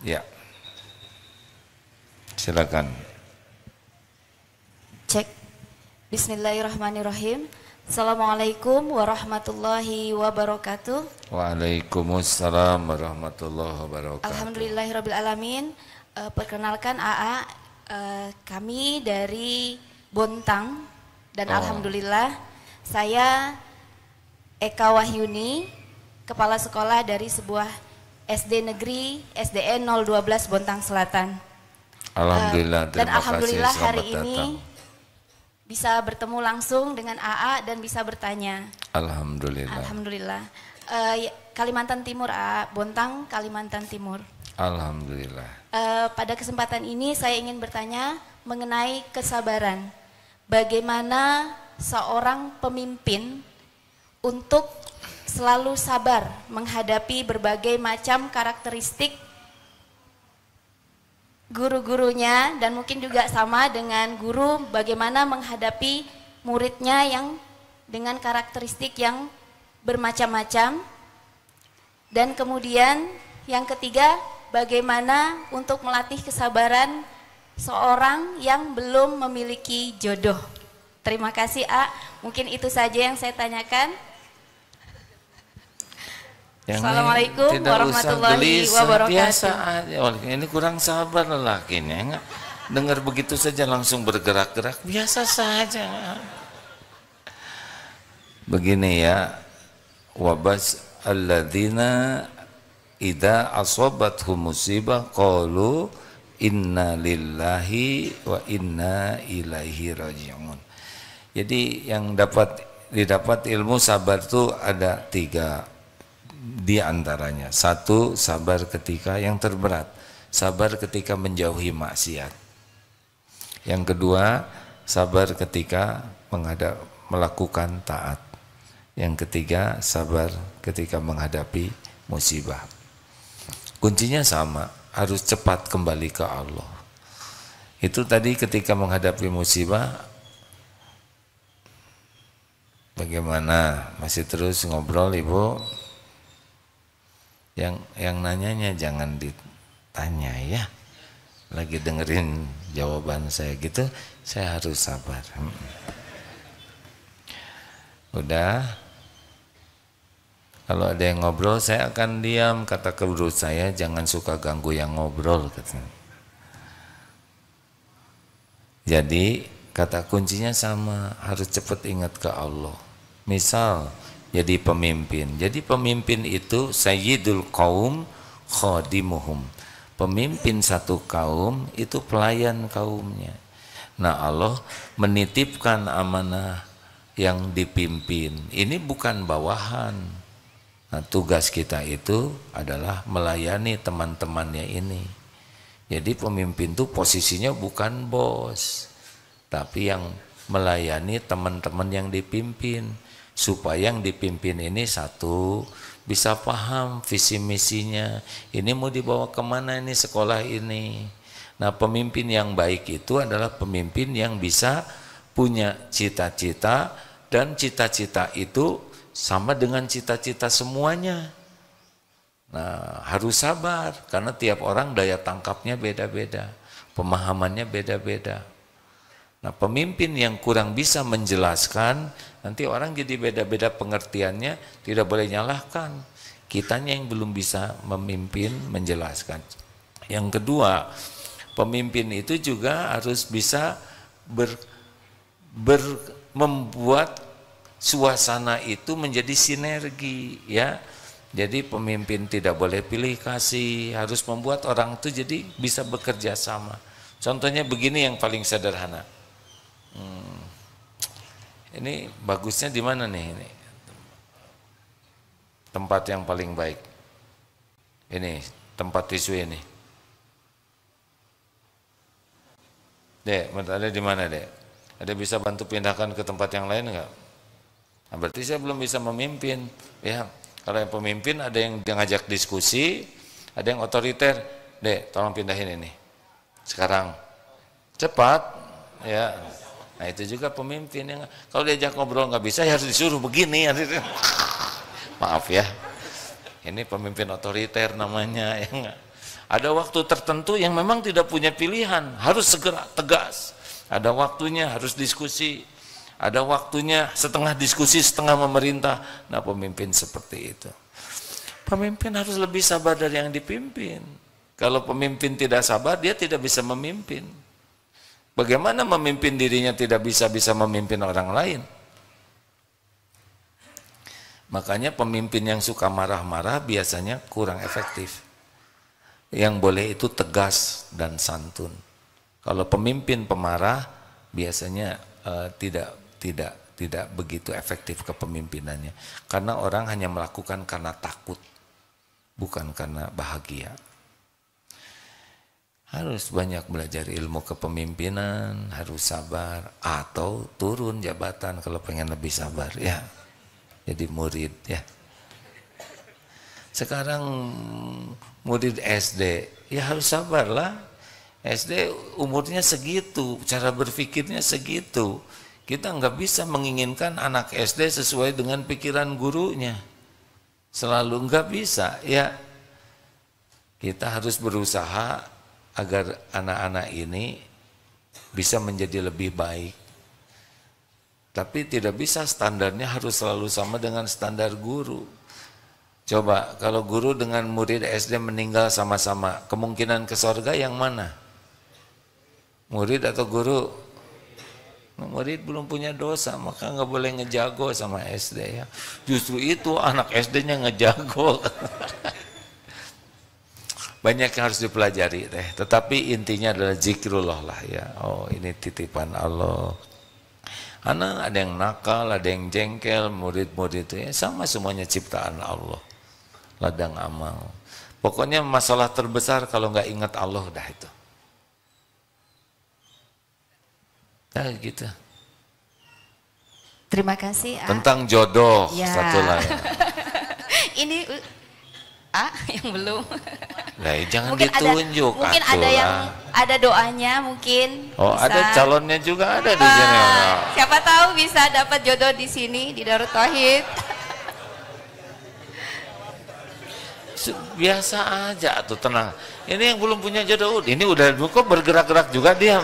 Ya, silakan. Cek. Bismillahirrahmanirrahim. Assalamualaikum warahmatullahi wabarakatuh. Waalaikumsalam warahmatullahi wabarakatuh. Alhamdulillahirrabbilalamin. Perkenalkan AA, kami dari Bontang dan alhamdulillah saya Eka Wahyuni, kepala sekolah dari sebuah SD negeri SDN 012 Bontang Selatan. Alhamdulillah, dan alhamdulillah kasih, hari datang. ini bisa bertemu langsung dengan AA dan bisa bertanya. Alhamdulillah. Alhamdulillah. Kalimantan Timur, AA, Bontang, Kalimantan Timur. Alhamdulillah. Pada kesempatan ini saya ingin bertanya mengenai kesabaran. Bagaimana seorang pemimpin untuk selalu sabar menghadapi berbagai macam karakteristik guru-gurunya, dan mungkin juga sama dengan guru bagaimana menghadapi muridnya yang dengan karakteristik yang bermacam-macam. Dan kemudian yang ketiga, bagaimana untuk melatih kesabaran seorang yang belum memiliki jodoh. Terima kasih A, mungkin itu saja yang saya tanyakan. Yang Assalamualaikum warahmatullahi wabarakatuh. Biasa aja, ini kurang sabar lelakinya. Dengar begitu saja langsung bergerak-gerak, biasa saja. Begini ya, wabas alladzina idza asabathum musibah qalu inna lillahi wa inna ilaihi raji'un. Jadi yang didapat ilmu sabar itu ada 3 di antaranya. 1, sabar ketika yang terberat, sabar ketika menjauhi maksiat. Yang kedua, sabar ketika melakukan taat. Yang ketiga, sabar ketika menghadapi musibah. Kuncinya sama, harus cepat kembali ke Allah. Itu tadi ketika menghadapi musibah, Bagaimana? Masih terus ngobrol Ibu? Yang nanyanya jangan ditanya ya. Lagi dengerin jawaban saya gitu, saya harus sabar. Udah. Kalau ada yang ngobrol saya akan diam, kata guru saya, jangan suka ganggu yang ngobrol katanya. Jadi kata kuncinya sama, harus cepat ingat ke Allah. Misal jadi pemimpin. Jadi pemimpin itu sayyidul qaum khadimuhum. Pemimpin satu kaum itu pelayan kaumnya. Nah, Allah menitipkan amanah yang dipimpin. Ini bukan bawahan. Nah, tugas kita itu adalah melayani teman-temannya ini. Jadi pemimpin itu posisinya bukan bos, tapi yang melayani teman-teman yang dipimpin, supaya yang dipimpin ini satu, bisa paham visi misinya, ini mau dibawa kemana ini sekolah ini. Nah, pemimpin yang baik itu adalah pemimpin yang bisa punya cita-cita, dan cita-cita itu sama dengan cita-cita semuanya. Nah, harus sabar karena tiap orang daya tangkapnya beda-beda, pemahamannya beda-beda. Nah, pemimpin yang kurang bisa menjelaskan, nanti orang jadi beda-beda pengertiannya, tidak boleh nyalahkan. Kitanya yang belum bisa memimpin, menjelaskan. Yang kedua, pemimpin itu juga harus bisa membuat suasana itu menjadi sinergi, ya. Jadi pemimpin tidak boleh pilih kasih, harus membuat orang itu jadi bisa bekerja sama. Contohnya begini yang paling sederhana. Ini bagusnya di mana nih ini? Tempat yang paling baik. Ini tempat tisu ini. Dek, ada di mana, Dek? Ada bisa bantu pindahkan ke tempat yang lain enggak? Nah, berarti saya belum bisa memimpin, ya. Kalau yang pemimpin ada yang ngajak diskusi, ada yang otoriter. Dek, tolong pindahin ini. Sekarang. Cepat, ya. Nah, itu juga pemimpin yang kalau diajak ngobrol nggak bisa, ya harus disuruh begini. Maaf ya. Ini pemimpin otoriter namanya, ya. Ada waktu tertentu yang memang tidak punya pilihan, harus segera tegas. Ada waktunya harus diskusi. Ada waktunya setengah diskusi, setengah memerintah. Nah, pemimpin seperti itu. Pemimpin harus lebih sabar dari yang dipimpin. Kalau pemimpin tidak sabar, dia tidak bisa memimpin. Bagaimana memimpin dirinya tidak bisa memimpin orang lain? Makanya pemimpin yang suka marah-marah biasanya kurang efektif. Yang boleh itu tegas dan santun. Kalau pemimpin pemarah biasanya tidak begitu efektif kepemimpinannya, karena orang hanya melakukan karena takut, bukan karena bahagia. Harus banyak belajar ilmu kepemimpinan, harus sabar, atau turun jabatan kalau pengen lebih sabar, ya. Jadi murid, ya. Sekarang murid SD, ya harus sabarlah. SD umurnya segitu, cara berpikirnya segitu. Kita nggak bisa menginginkan anak SD sesuai dengan pikiran gurunya. Selalu nggak bisa, ya. Kita harus berusaha agar anak-anak ini bisa menjadi lebih baik. Tapi tidak bisa standarnya harus selalu sama dengan standar guru. Coba kalau guru dengan murid SD meninggal sama-sama, kemungkinan ke surga yang mana? Murid atau guru? Murid belum punya dosa, maka nggak boleh ngejago sama SD, ya. Justru itu anak SD-nya ngejago. Banyak yang harus dipelajari deh. Tetapi intinya adalah zikrullah lah, ya. Oh, ini titipan Allah. Anak ada yang nakal, ada yang jengkel, murid-murid itu ya sama semuanya ciptaan Allah. Ladang amal. Pokoknya masalah terbesar kalau nggak ingat Allah dah itu. Nah, gitu. Terima kasih. Tentang jodoh, ya. satu lagi. Ini yang belum. Lah, jangan Mungkin ditunjuk. mungkin ada yang ada doanya mungkin. Oh, bisa. ada calonnya juga ada di sini. Siapa tahu bisa dapat jodoh di sini di Darut Tauhid. Biasa aja tuh, tenang. Ini yang belum punya jodoh, ini udah kok bergerak-gerak juga diam.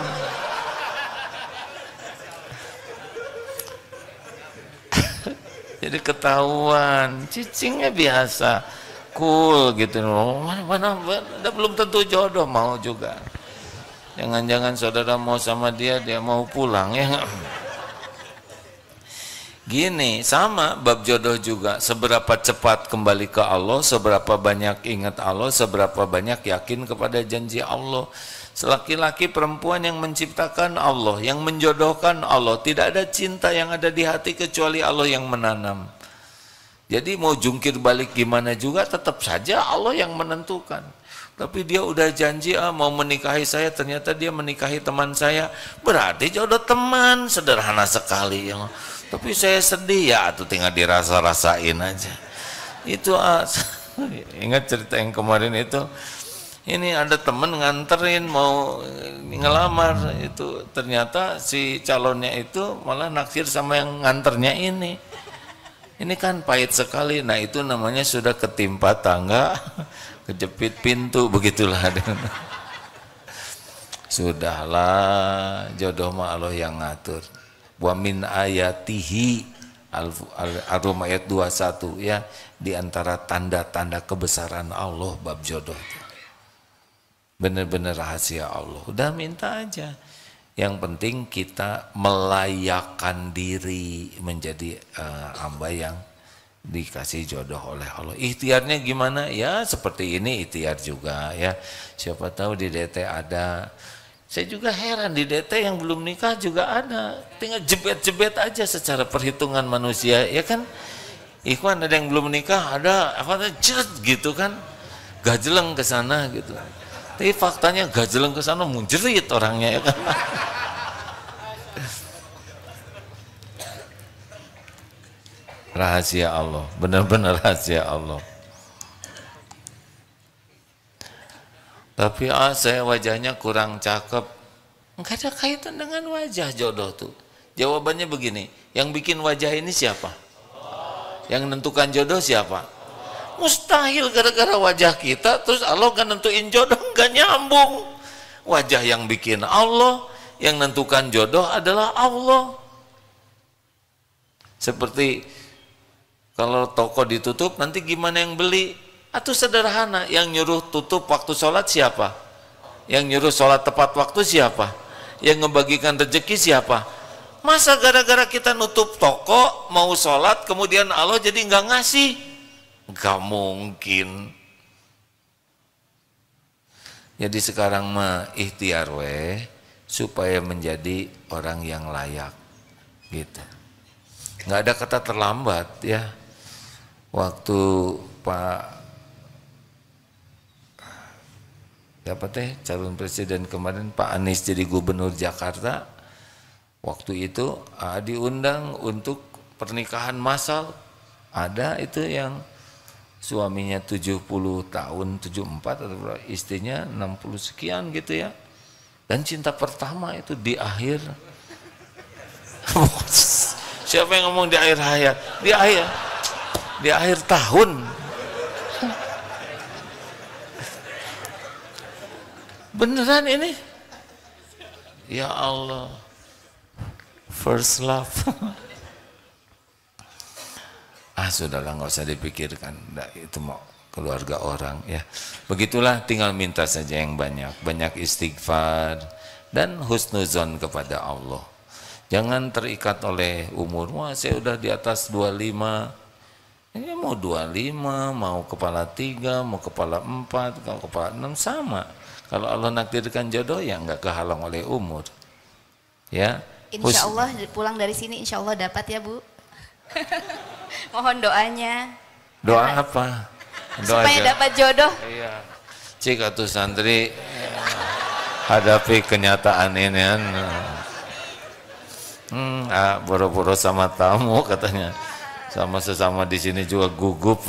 Jadi ketahuan, cicingnya biasa, cool gitu. Mana belum tentu jodoh, mau juga. Jangan-jangan saudara mau sama dia mau pulang ya. Gini, sama bab jodoh juga. Seberapa cepat kembali ke Allah, seberapa banyak ingat Allah, seberapa banyak yakin kepada janji Allah. Laki-laki perempuan yang menciptakan Allah, yang menjodohkan Allah. Tidak ada cinta yang ada di hati kecuali Allah yang menanam. Jadi mau jungkir balik gimana juga tetap saja Allah yang menentukan. Tapi dia udah janji mau menikahi saya, ternyata dia menikahi teman saya. Berarti jodoh teman, sederhana sekali ya. Tapi saya sedih ya, tuh tinggal dirasa-rasain aja. Itu ingat cerita yang kemarin itu. Ini ada temen nganterin mau ngelamar, itu ternyata si calonnya itu malah naksir sama yang nganternya ini. Ini kan pahit sekali. Nah, itu namanya sudah ketimpa tangga, kejepit pintu, begitulah. Sudahlah, jodoh mah Allah yang ngatur. Wa min ayatihi Al-Rum ayat 21 ya, di antara tanda-tanda kebesaran Allah bab jodoh itu. Benar-benar rahasia Allah. Udah minta aja. Yang penting kita melayakkan diri menjadi hamba yang dikasih jodoh oleh Allah. Ikhtiarnya gimana? Ya seperti ini ikhtiar juga ya. Siapa tahu di DT ada. Saya juga heran di DT yang belum nikah juga ada. Tinggal jebet-jebet aja secara perhitungan manusia, ya kan? Ikhwan ada yang belum nikah, ada apa jeret gitu kan. Gajeleng ke sana gitu. Tapi faktanya gajeleng ke sana munjerit orangnya, ya kan? Rahasia Allah, benar-benar rahasia Allah. Tapi saya wajahnya kurang cakep. Enggak ada kaitan dengan wajah jodoh tuh. Jawabannya begini, yang bikin wajah ini siapa? Yang menentukan jodoh siapa? Mustahil gara-gara wajah kita terus Allah kan nentuin jodoh, enggak nyambung. Wajah yang bikin Allah, yang menentukan jodoh adalah Allah. Seperti kalau toko ditutup, nanti gimana yang beli? Atau sederhana, yang nyuruh tutup waktu sholat siapa? Yang nyuruh sholat tepat waktu siapa? Yang ngebagikan rezeki siapa? Masa gara-gara kita nutup toko, mau sholat, kemudian Allah jadi nggak ngasih? Nggak mungkin. Jadi sekarang mah ikhtiar supaya menjadi orang yang layak, gitu. Nggak ada kata terlambat ya. Waktu calon presiden kemarin Pak Anies jadi gubernur Jakarta, waktu itu diundang untuk pernikahan massal. Ada itu yang suaminya 70 tahun, 74 atau istrinya 60 sekian gitu ya. Dan cinta pertama itu di akhir. Siapa yang ngomong di akhir hayat? Di akhir tahun. Beneran ini? Ya Allah. First love. Sudahlah, nggak usah dipikirkan. Nah, itu mau keluarga orang ya. Begitulah, tinggal minta saja yang banyak. Banyak istighfar dan husnuzon kepada Allah. Jangan terikat oleh umur. Wah, saya udah di atas 25. Ini mau 25, mau kepala 3, mau kepala 4, mau kepala 6 sama. Kalau Allah nakdirkan jodoh ya nggak kehalang oleh umur. Ya. Insya Allah pulang dari sini insya Allah dapat ya Bu. Mohon doanya. Doa apa? Doa supaya aja. Dapat jodoh. Iya. Cik atuh santri hadapi kenyataan ini kan. Boro-boro sama tamu katanya. Sama sesama di sini juga gugup.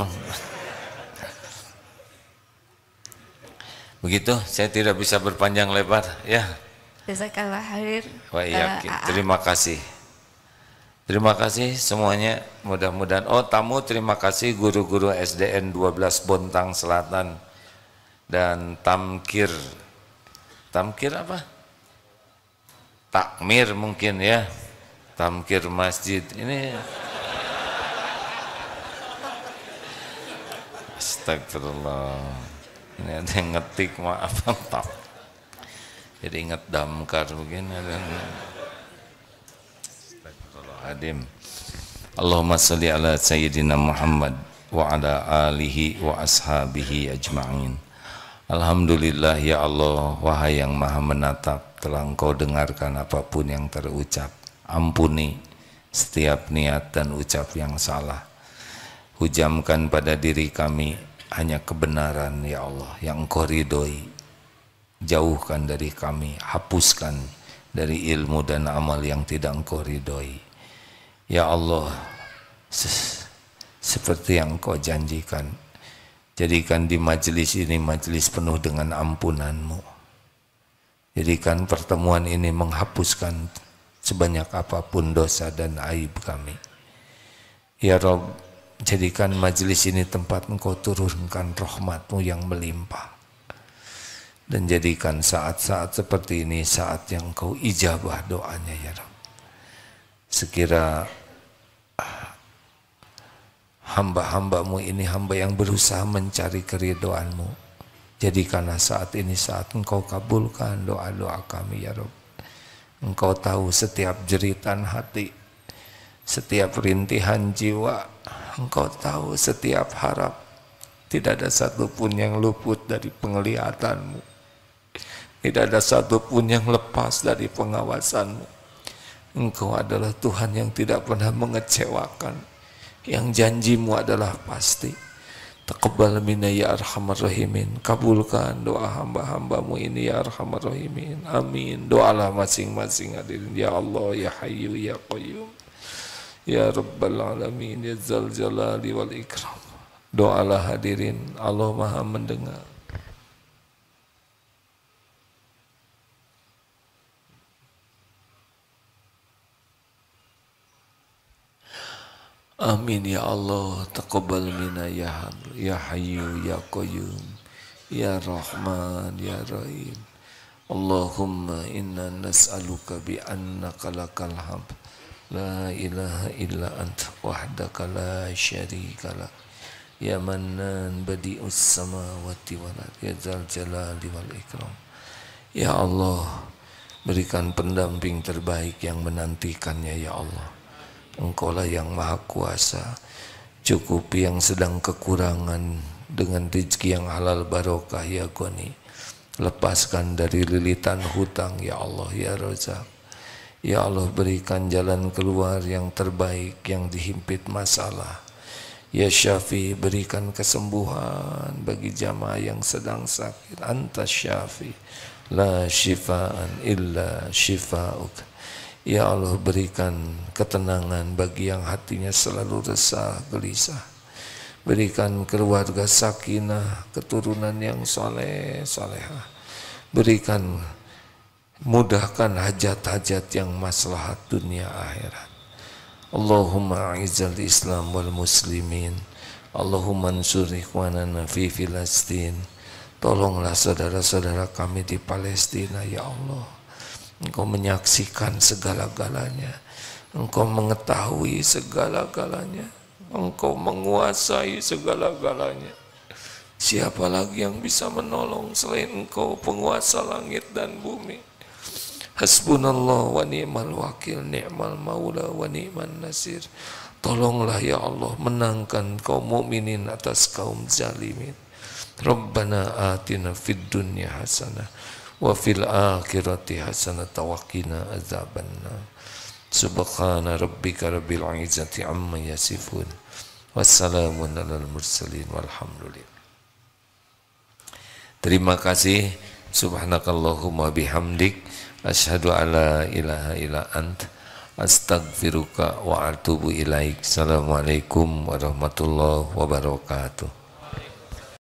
Begitu, saya tidak bisa berpanjang lebar ya. Jazakallah khair. Wah, iya, terima kasih. Terima kasih semuanya, mudah-mudahan. Oh, tamu terima kasih guru-guru SDN 12 Bontang Selatan dan Tamkir apa? Takmir mungkin ya, Tamkir Masjid ini. Astagfirullah, ini ada yang ngetik, maaf. Jadi ingat damkar begini. Astagfirullahaladzim. Allahumma salli ala Sayyidina Muhammad wa ala alihi wa ashabihi ajma'in. Alhamdulillah ya Allah, wahai yang maha menatap, telah Engkau dengarkan apapun yang terucap. Ampuni setiap niat dan ucap yang salah. Hujamkan pada diri kami hanya kebenaran ya Allah yang Engkau ridhoi. Jauhkan dari kami, hapuskan dari ilmu dan amal yang tidak Engkau ridhoi. Ya Allah, seperti yang Engkau janjikan, jadikan di majelis ini majelis penuh dengan ampunan-Mu. Jadikan pertemuan ini menghapuskan sebanyak apapun dosa dan aib kami. Ya Rabb, jadikan majelis ini tempat Engkau turunkan rahmat-Mu yang melimpah. Dan jadikan saat-saat seperti ini saat yang Engkau ijabah doanya ya Rabb. Sekira hamba-hamba-Mu ini hamba yang berusaha mencari keridhaan-Mu, jadikanlah saat ini saat Engkau kabulkan doa-doa kami ya Rabb. Engkau tahu setiap jeritan hati, setiap rintihan jiwa. Engkau tahu setiap harap. Tidak ada satupun yang luput dari penglihatan-Mu. Tidak ada satupun yang lepas dari pengawasan-Mu. Engkau adalah Tuhan yang tidak pernah mengecewakan. Yang janji-Mu adalah pasti. Taqabbal minna ya arhamar rahimin. Kabulkan doa hamba-hamba-Mu ini ya arhamar rahimin. Amin. Doalah masing-masing hadirin. Ya Allah, ya Hayyu, ya Qayyum, ya Rabbal Alamin, ya Zal Jalali wal Ikram. Doalah hadirin, Allah Maha mendengar. Amin ya Allah, taqabbal minna ya Hayyu ya Qayyum, ya Rahman ya Rahim. Allahumma inna nas'aluka bi annaka lakal hamd, la ilaha illa anta wahdaka la syarika lak, ya Mannan badi'us samawati wal ardh, ya Dzal Jalali wal Ikram. Ya Allah, berikan pendamping terbaik yang menantikannya ya Allah. Engkaulah yang maha kuasa, cukupi yang sedang kekurangan dengan rezeki yang halal barokah ya Ghani. Lepaskan dari lilitan hutang ya Allah ya Razak. Ya Allah, berikan jalan keluar yang terbaik yang dihimpit masalah. Ya Syafi, berikan kesembuhan bagi jamaah yang sedang sakit. Anta Syafi, la syifaan illa syifa'uk. Ya Allah, berikan ketenangan bagi yang hatinya selalu resah, gelisah. Berikan keluarga sakinah, keturunan yang soleh, solehah. Berikan, mudahkan hajat-hajat yang maslahat dunia akhirat. Allahumma a'izzal Islam wal muslimin. Allahumma ansur ikhwanana fi Filastin. Tolonglah saudara-saudara kami di Palestina ya Allah. Engkau menyaksikan segala-galanya. Engkau mengetahui segala-galanya. Engkau menguasai segala-galanya. Siapa lagi yang bisa menolong selain Engkau, penguasa langit dan bumi? Hasbunallah wa ni'mal wakil, ni'mal maula wa ni'man nasir. Tolonglah ya Allah menangkan kaum mukminin atas kaum zalimin. Rabbana atina fid dunya hasanah wa fil akhirati hasanatan wa qina adzabannar. Subhana rabbika rabbil izzati amma yasifun. Wassalamun alal mursalin walhamdulillah. Terima kasih. Subhanakallahumma bihamdik asyhadu alla ilaha illa ant astaghfiruka wa atubu ilaik. Assalamualaikum warahmatullahi wabarakatuh.